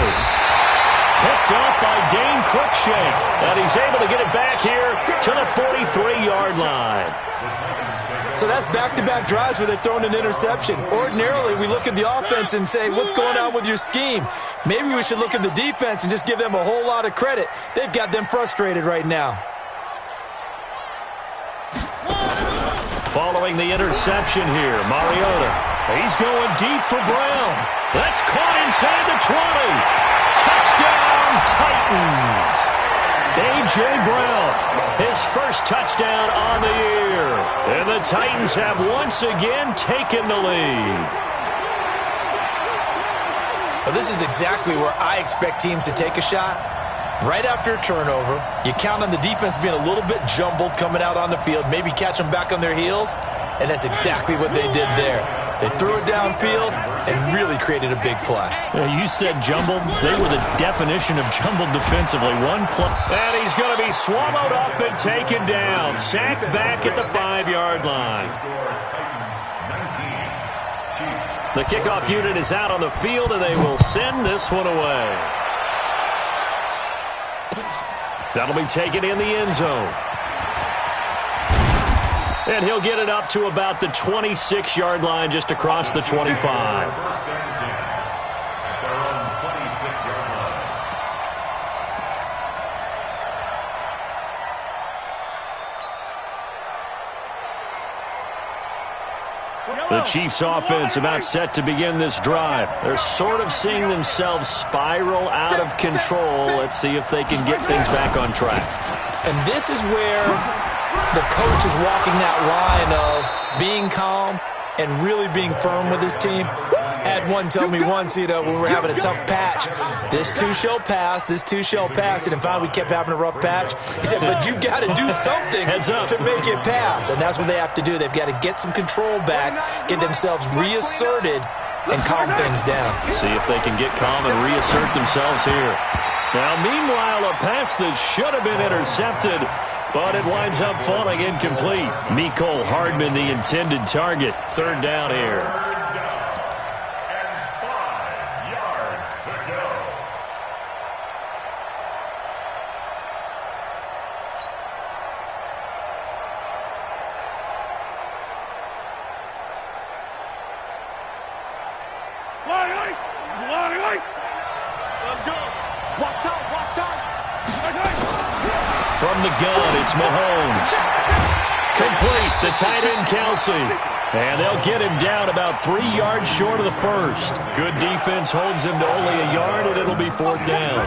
Picked off by Dane Cruikshank. And he's able to get it back here to the 43-yard line. So that's back-to-back drives where they've thrown an interception. Ordinarily, we look at the offense and say, what's going on with your scheme? Maybe we should look at the defense and just give them a whole lot of credit. They've got them frustrated right now. Following the interception here, Mariota. He's going deep for Brown. That's caught inside the 20. Touchdown, Titans. A.J. Brown, his first touchdown on the year. And the Titans have once again taken the lead. Well, this is exactly where I expect teams to take a shot. Right after a turnover, you count on the defense being a little bit jumbled coming out on the field, maybe catch them back on their heels, and that's exactly what they did there. They threw it downfield and really created a big play. Yeah, you said jumbled. They were the definition of jumbled defensively. One play. And he's going to be swallowed up and taken down. Sacked back at the 5-yard line. The kickoff unit is out on the field, and they will send this one away. That'll be taken in the end zone. And he'll get it up to about the 26-yard line just across the 25. The Chiefs offense about set to begin this drive. They're sort of seeing themselves spiral out of control. Let's see if they can get things back on track. And this is where the coach is walking that line of being calm and really being firm with his team. Had one tell me once, when we were having a tough patch, this too shall pass, this too shall pass. And finally we kept having a rough patch. He said, but you've got to do something to make it pass. And that's what they have to do. They've got to get some control back, get themselves reasserted, and calm things down. See if they can get calm and reassert themselves here. Now, meanwhile, a pass that should have been intercepted, but it winds up falling incomplete. Mecole Hardman, the intended target. Third down here. From the gun, it's Mahomes. Complete, the tight end Kelsey. And they'll get him down about 3 yards short of the first. Good defense holds him to only a yard, and it'll be 4th down.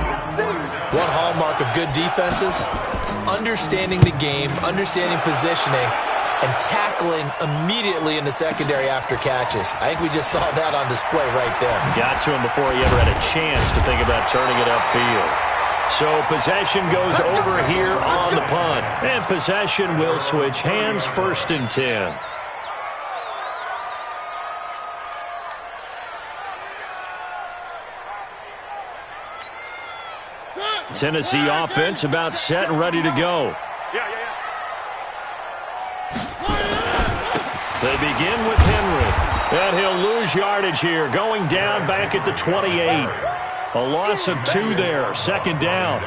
One hallmark of good defenses is understanding the game, understanding positioning, and tackling immediately in the secondary after catches. I think we just saw that on display right there. Got to him before he ever had a chance to think about turning it upfield. So possession goes over here on the punt. And possession will switch hands, 1st and 10. Tennessee offense about set and ready to go. They begin with Henry. And he'll lose yardage here, going down back at the 28. A loss of 2 there, 2nd down.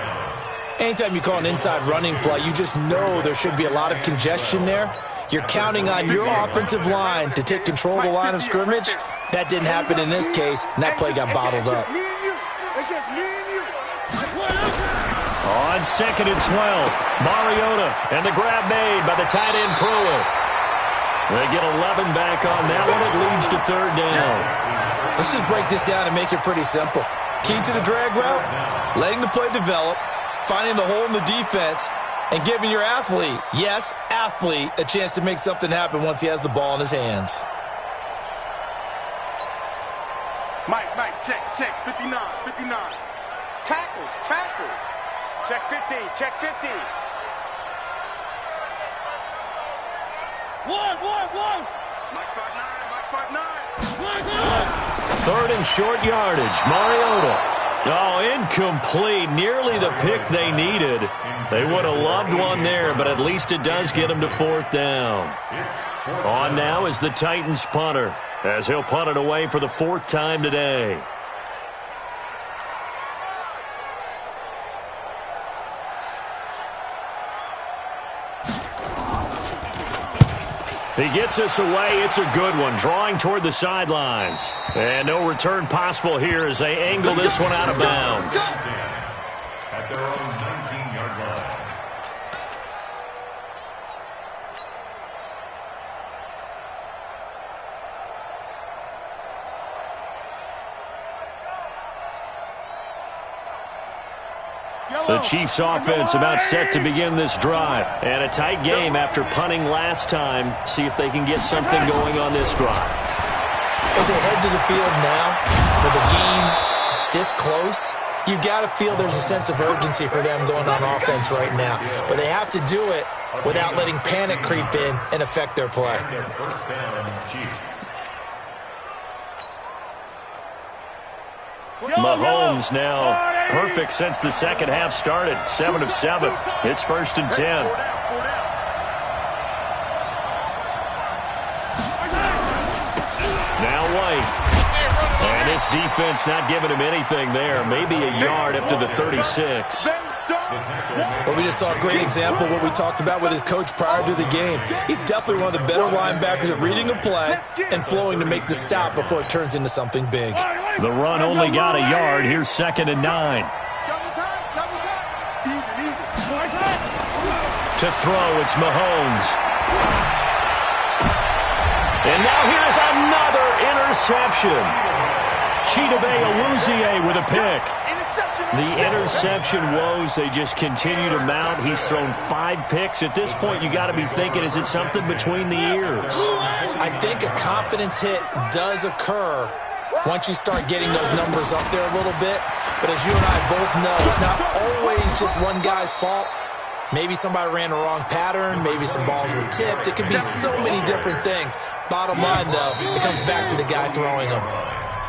Anytime you call an inside running play, you just know there should be a lot of congestion there. You're counting on your offensive line to take control of the line of scrimmage. That didn't happen in this case, and that play got bottled up. It's just me and you. On 2nd and 12, Mariota, and the grab made by the tight end Pruitt. They get 11 back on that one. It leads to 3rd down. Let's just break this down and make it pretty simple. Key to the drag route, letting the play develop, finding the hole in the defense, and giving your athlete, yes, athlete, a chance to make something happen once he has the ball in his hands. Mike, check, 59. Tackles. Check 50. One. Mike part 9. 3rd and short yardage, Mariota. Oh, incomplete. Nearly the pick they needed. They would have loved one there, but at least it does get them to 4th down. On now is the Titans punter, as he'll punt it away for the 4th time today. He gets us away. It's a good one, drawing toward the sidelines. And no return possible here as they angle this one out of bounds. At their own 19-yard line. The Chiefs offense about set to begin this drive. And a tight game after punting last time. See if they can get something going on this drive. As they head to the field now, with the game this close, you've got to feel there's a sense of urgency for them going on offense right now. But they have to do it without letting panic creep in and affect their play. First down, Chiefs. Mahomes now perfect since the second half started. 7 of 7. It's 1st and 10. Now White. And this defense not giving him anything there. Maybe a yard up to the 36. Well, we just saw a great example of what we talked about with his coach prior to the game. He's definitely one of the better linebackers at reading a play and flowing to make the stop before it turns into something big. The run only got a yard. Here's 2nd and 9. To throw, it's Mahomes. And now here's another interception. Chidobe Awuzie with a pick. The interception woes, they just continue to mount. He's thrown 5 picks. At this point, you got to be thinking, is it something between the ears? I think a confidence hit does occur once you start getting those numbers up there a little bit. But as you and I both know, it's not always just one guy's fault. Maybe somebody ran the wrong pattern. Maybe some balls were tipped. It could be so many different things. Bottom line, though, it comes back to the guy throwing them.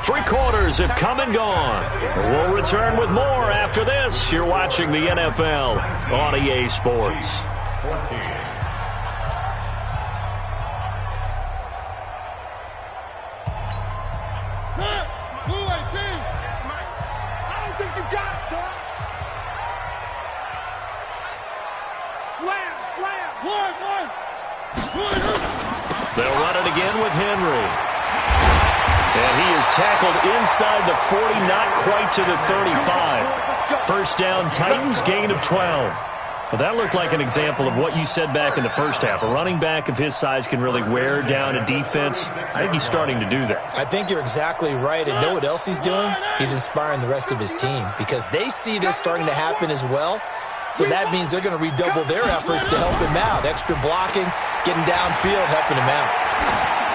3 quarters have come and gone. We'll return with more after this. You're watching the NFL on EA Sports. 14. They'll run it again with Henry. And he is tackled inside the 40, not quite to the 35. First down, Titans, gain of 12. Well, that looked like an example of what you said back in the first half. A running back of his size can really wear down a defense. I think he's starting to do that. I think you're exactly right. And know what else he's doing? He's inspiring the rest of his team because they see this starting to happen as well. So that means they're going to redouble their efforts to help him out. Extra blocking, getting downfield, helping him out.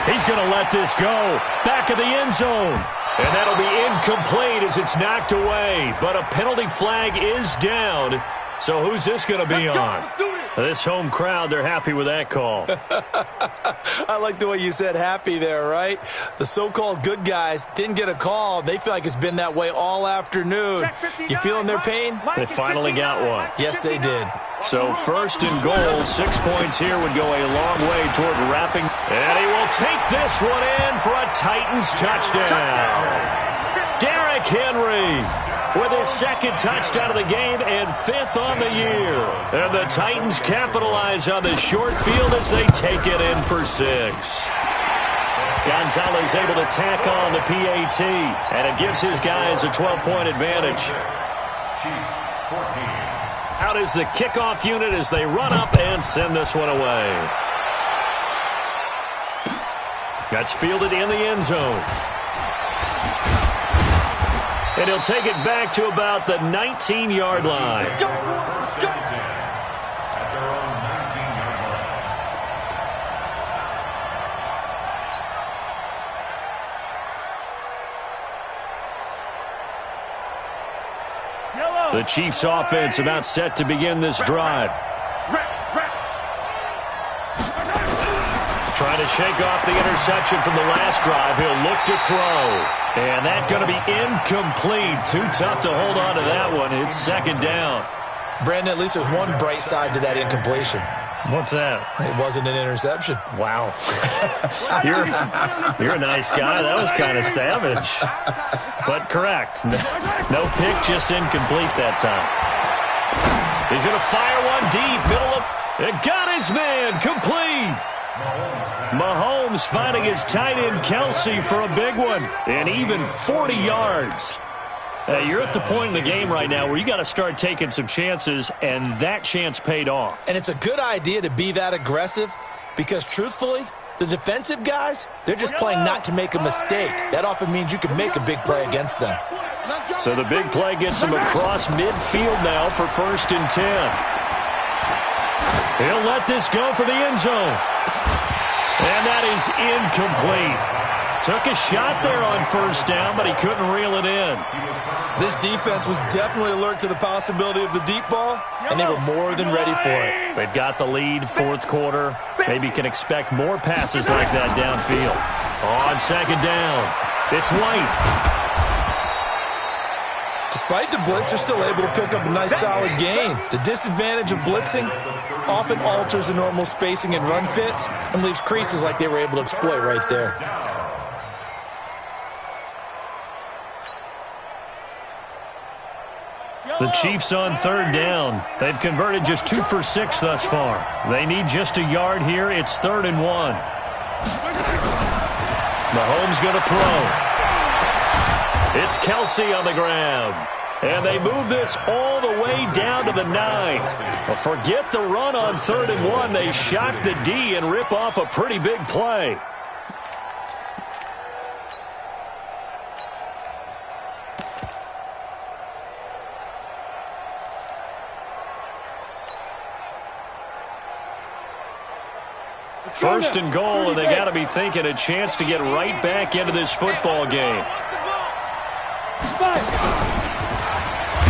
He's going to let this go. Back of the end zone. And that'll be incomplete as it's knocked away. But a penalty flag is down. So who's this going to be on? This home crowd, they're happy with that call. I like the way you said happy there, right? The so-called good guys didn't get a call. They feel like it's been that way all afternoon. You feeling their pain? They finally got one. Yes, they did. So first and goal, 6 points here would go a long way toward wrapping. And he will take this one in for a Titans touchdown. Derrick Henry with his second touchdown of the game and 5th on the year. And the Titans capitalize on the short field as they take it in for 6. Gonzalez able to tack on the PAT, and it gives his guys a 12-point advantage. Chiefs 14. Out is the kickoff unit as they run up and send this one away. That's fielded in the end zone. And he'll take it back to about the 19-yard line. At their own 19-yard line. The Chiefs offense about set to begin this drive. Trying to shake off the interception from the last drive. He'll look to throw. And that's going to be incomplete. Too tough to hold on to that one. It's second down. Brandon, at least there's one bright side to that incompletion. What's that? It wasn't an interception. Wow. You're a nice guy. That was kind of savage. But correct. No pick, just incomplete that time. He's going to fire one deep. Middle of it. Got his man. Complete. Mahomes finding his tight end Kelsey for a big one. And even 40 yards. You're at the point in the game right now where you got to start taking some chances, and that chance paid off. And it's a good idea to be that aggressive because, truthfully, the defensive guys, they're just playing not to make a mistake. That often means you can make a big play against them. So the big play gets him across midfield now for 1st and 10. He'll let this go for the end zone. And that is incomplete. Took a shot there on 1st down, but he couldn't reel it in. This defense was definitely alert to the possibility of the deep ball, and they were more than ready for it. They've got the lead, 4th quarter. Maybe can expect more passes like that downfield. On 2nd down, it's White. Despite the blitz, they're still able to pick up a nice solid gain. The disadvantage of blitzing often alters the normal spacing and run fits and leaves creases like they were able to exploit right there. The Chiefs on 3rd down. They've converted just 2 for 6 thus far. They need just a yard here. It's 3rd and 1. Mahomes going to throw. It's Kelsey on the grab. And they move this all the way down to the 9. Well, forget the run on 3rd and 1. They shock the D and rip off a pretty big play. First and goal, and they got to be thinking a chance to get right back into this football game.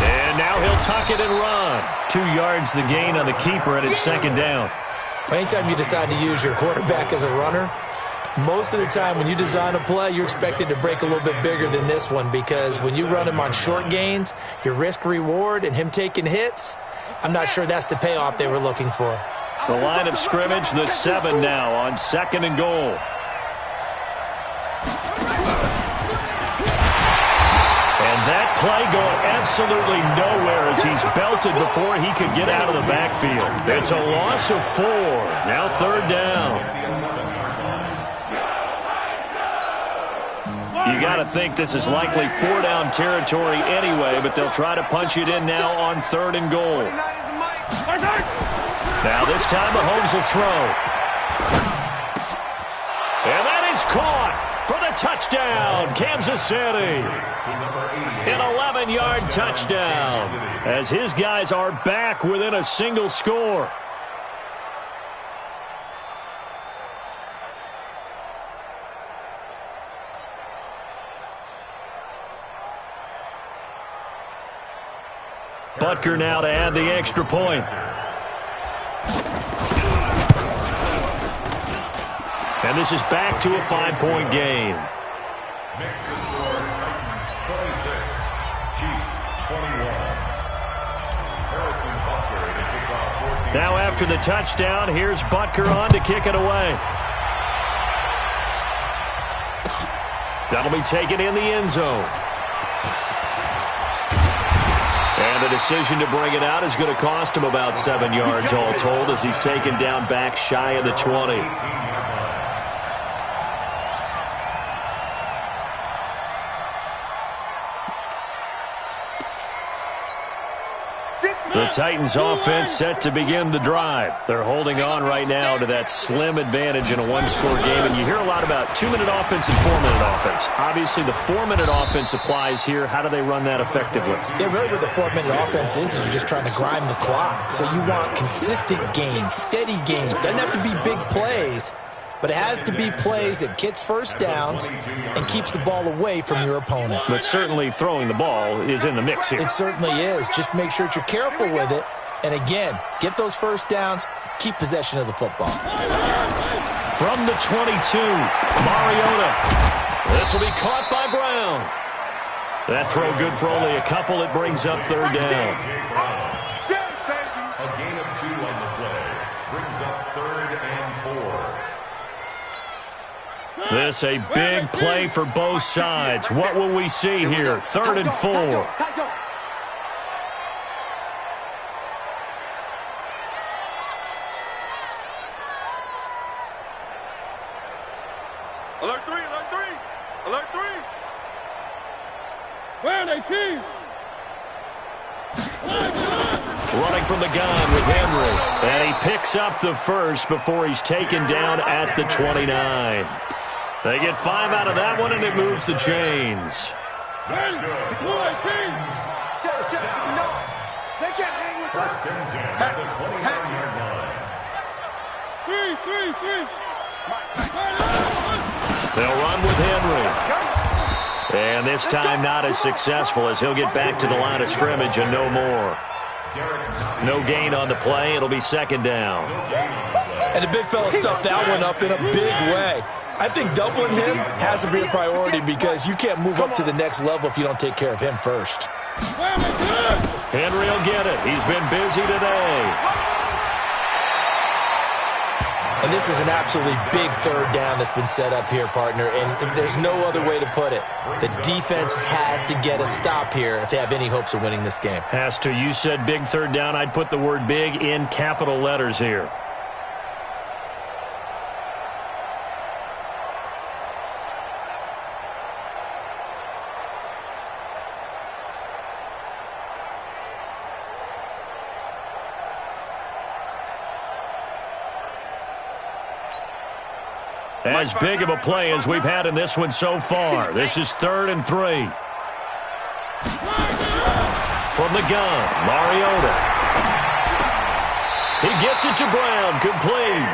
And now he'll tuck it and run. 2 yards the gain on the keeper, and it's 2nd down. Anytime you decide to use your quarterback as a runner, most of the time when you design a play, you're expected to break a little bit bigger than this one because when you run him on short gains, your risk-reward and him taking hits, I'm not sure that's the payoff they were looking for. The line of scrimmage, the 7 now on 2nd and goal. And that play going absolutely nowhere as he's belted before he could get out of the backfield. It's a loss of 4. Now 3rd down. You got to think this is likely 4-down territory anyway, but they'll try to punch it in now on 3rd and goal. Now this time Mahomes will throw. And that is caught for the touchdown, Kansas City. An 11-yard touchdown as his guys are back within a single score. Butker now to add the extra point. And this is back to a 5-point game. Next to score, Titans 26, Chiefs 21. Harrison Butker to kick off 14. Now after the touchdown, here's Butker on to kick it away. That'll be taken in the end zone. And the decision to bring it out is going to cost him about 7 yards all told as he's taken down back shy of the 20. The Titans offense set to begin the drive. They're holding on right now to that slim advantage in a one-score game. And you hear a lot about 2-minute offense and 4-minute offense. Obviously, the 4-minute offense applies here. How do they run that effectively? Yeah, really what the 4-minute offense is you're just trying to grind the clock. So you want consistent gains, steady gains. Doesn't have to be big plays, but it has to be plays that gets first downs and keeps the ball away from your opponent. But certainly throwing the ball is in the mix here. It certainly is. Just make sure that you're careful with it. And again, get those first downs, keep possession of the football. From the 22, Mariota. This will be caught by Brown. That throw good for only a couple. It brings up third down. A gain of 2 on the play brings up 3rd and 4. This a big play for both sides. What will we see here? 3rd and 4. Alert 3, alert 3, alert 3. Where are they, team? Running from the gun with Henry. And he picks up the first before he's taken down at the 29. They get 5 out of that one, and it moves the chains. Ready? Deploy, team. No, they can't hang with us. 1st and 10 at the 29-yard line. 3. They'll run with Henry. And this time not as successful as he'll get back to the line of scrimmage and no more. No gain on the play. It'll be 2nd down. And the big fella stuffed that one up in a big way. I think doubling him has to be a priority because you can't move up to the next level if you don't take care of him first. Henry will get it. He's been busy today. And this is an absolutely big 3rd down that's been set up here, partner, and there's no other way to put it. The defense has to get a stop here if they have any hopes of winning this game. Has to. You said big 3rd down. I'd put the word big in capital letters here. As big of a play as we've had in this one so far. This is 3rd and 3. From the gun, Mariota. He gets it to Brown, complete.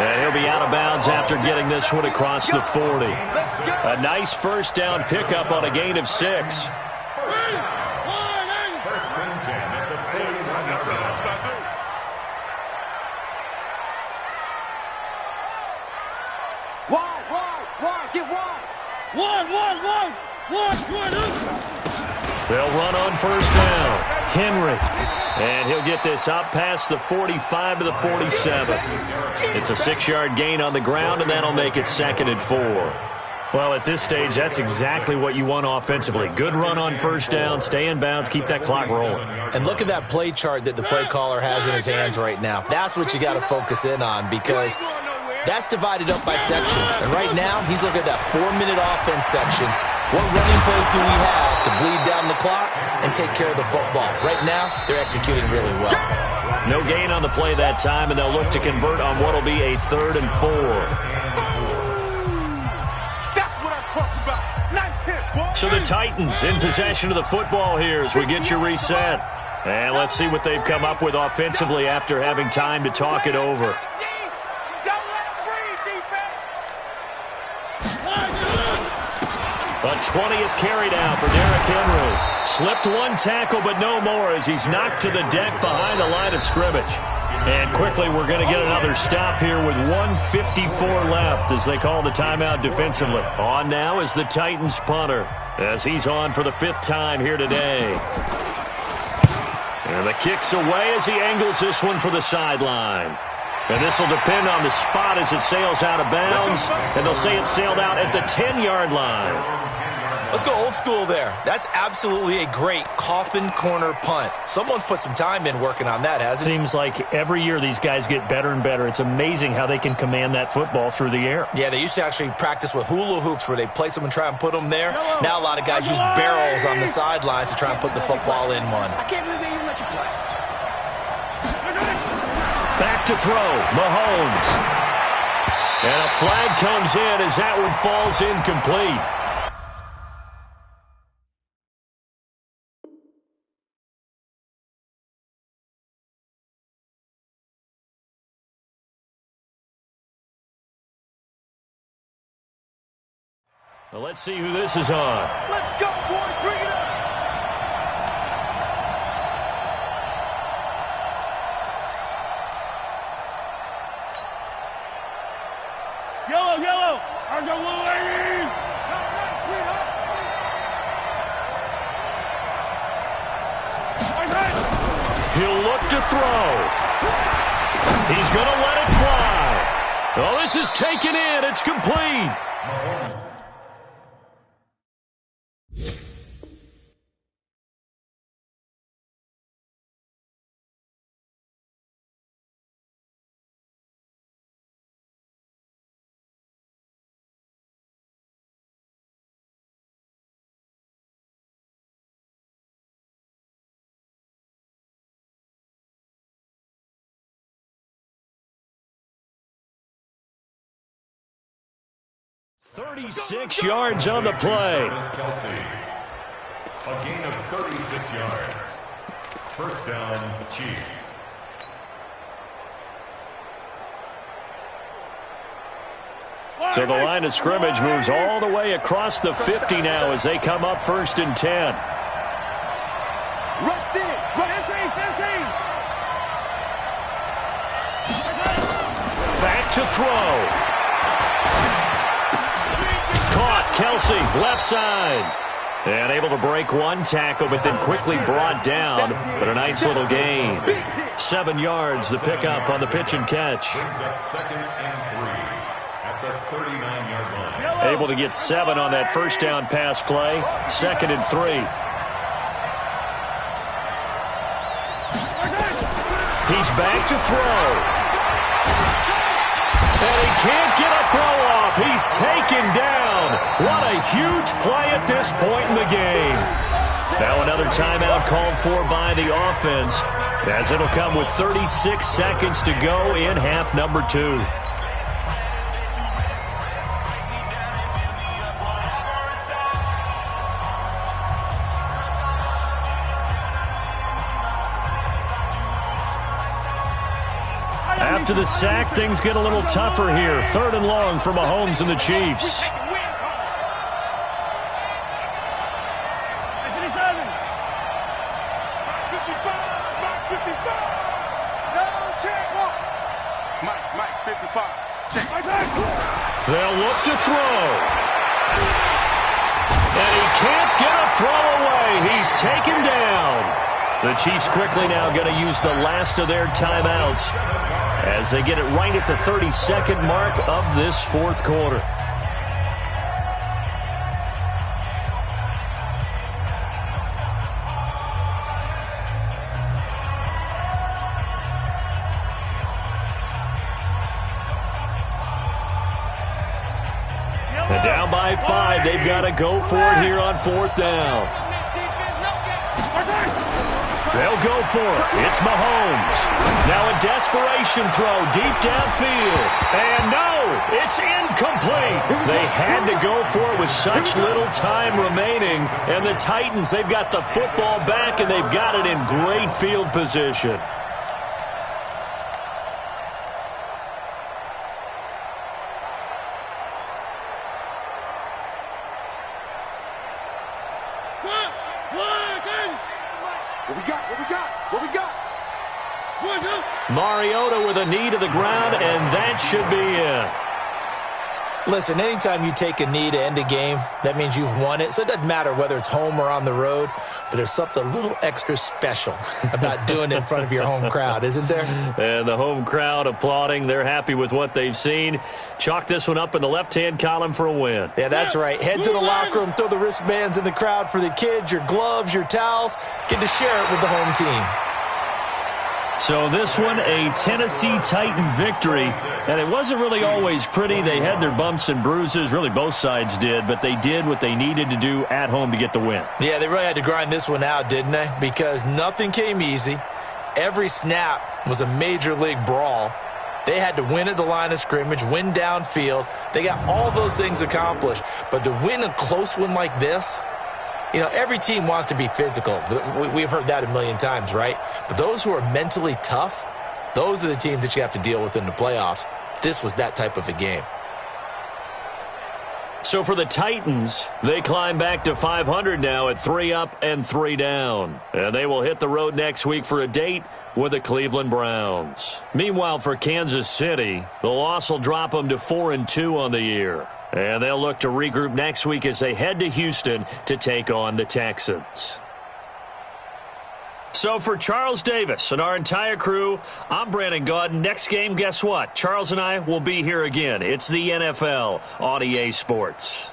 And he'll be out of bounds after getting this one across the 40. A nice first down pickup on a gain of 6. 1st and 10 at the 41-yard line. Wide, get wide. They'll run on first down. Henry. And he'll get this up past the 45 to the 47. It's a 6-yard gain on the ground, and that'll make it 2nd and 4. Well, at this stage, that's exactly what you want offensively. Good run on first down, stay in bounds, keep that clock rolling. And look at that play chart that the play caller has in his hands right now. That's what you got to focus in on because that's divided up by sections. And right now, he's looking at that 4-minute offense section. What running plays do we have to bleed down the clock and take care of the football. Right now, they're executing really well. No gain on the play that time, and they'll look to convert on what will be a 3rd and 4. That's what I'm talking about. Nice hit, boy. So the Titans in possession of the football here as we get you reset. And let's see what they've come up with offensively after having time to talk it over. A 20th carry down for Derrick Henry. Slipped one tackle, but no more as he's knocked to the deck behind the line of scrimmage. And quickly, we're going to get another stop here with 1:54 left as they call the timeout defensively. On now is the Titans punter as he's on for the 5th time here today. And the kick's away as he angles this one for the sideline. And this will depend on the spot as it sails out of bounds. And they'll say it sailed out at the 10-yard line. Let's go old school there. That's absolutely a great coffin corner punt. Someone's put some time in working on that, hasn't it? Seems like every year these guys get better and better. It's amazing how they can command that football through the air. Yeah, they used to actually practice with hula hoops where they place them and try and put them there. Now a lot of guys use barrels on the sidelines to try and put the football in one. I can't believe they even let you play. Back to throw, Mahomes. And a flag comes in as that one falls incomplete. Well, let's see who this is on. Let's go, boys. Bring it up. Yellow. Our little lady. He'll look to throw. He's going to let it fly. Oh, this is taken in. It's complete. .36 yards on the play. Kelsey. A gain of 36 yards. First down, Chiefs. So the line of scrimmage moves all the way across the 50 now as they come up 1st and 10. Back to throw. Kelsey, left side. And able to break one tackle, but then quickly brought down. But a nice little gain. 7 yards, the pickup on the pitch and catch. Brings up 2nd and 3 at the 39-yard line. Able to get 7 on that first down pass play. 2nd and 3. He's back to throw. And he can't get a throw off. He's taken down. What a huge play at this point in the game. Now another timeout called for by the offense, as it'll come with 36 seconds to go in half number 2. After the sack, things get a little tougher here. 3rd and long for Mahomes and the Chiefs. They'll look to throw. And he can't get a throw away. He's taken down. The Chiefs quickly now going to use the last of their timeouts as they get it right at the 32nd mark of this 4th quarter. And down by by 5. They've got to go for it here on 4th down. They'll go for it. It's Mahomes. Now a desperation throw deep downfield. And no, it's incomplete. They had to go for it with such little time remaining. And the Titans, they've got the football back, and they've got it in great field position. What we got? Mariota with a knee to the ground, and that should be it. Listen, anytime you take a knee to end a game, that means you've won it. So it doesn't matter whether it's home or on the road, but there's something a little extra special about doing it in front of your home crowd, isn't there? And the home crowd applauding. They're happy with what they've seen. Chalk this one up in the left-hand column for a win. Yeah, that's right. Head to the locker room, throw the wristbands in the crowd for the kids, your gloves, your towels. Get to share it with the home team. So this one, a Tennessee Titan victory, and it wasn't really always pretty. They had their bumps and bruises, really both sides did, but they did what they needed to do at home to get the win. Yeah, they really had to grind this one out, didn't they? Because nothing came easy. Every snap was a major league brawl. They had to win at the line of scrimmage, win downfield. They got all those things accomplished. But to win a close one like this, you know, every team wants to be physical. We've heard that a million times, right? But those who are mentally tough, those are the teams that you have to deal with in the playoffs. This was that type of a game. So for the Titans, they climb back to 500 now at 3 up and 3 down. And they will hit the road next week for a date with the Cleveland Browns. Meanwhile, for Kansas City, the loss will drop them to 4-2 on the year. And they'll look to regroup next week as they head to Houston to take on the Texans. So for Charles Davis and our entire crew, I'm Brandon Gaudin. Next game, guess what? Charles and I will be here again. It's the NFL on EA Sports.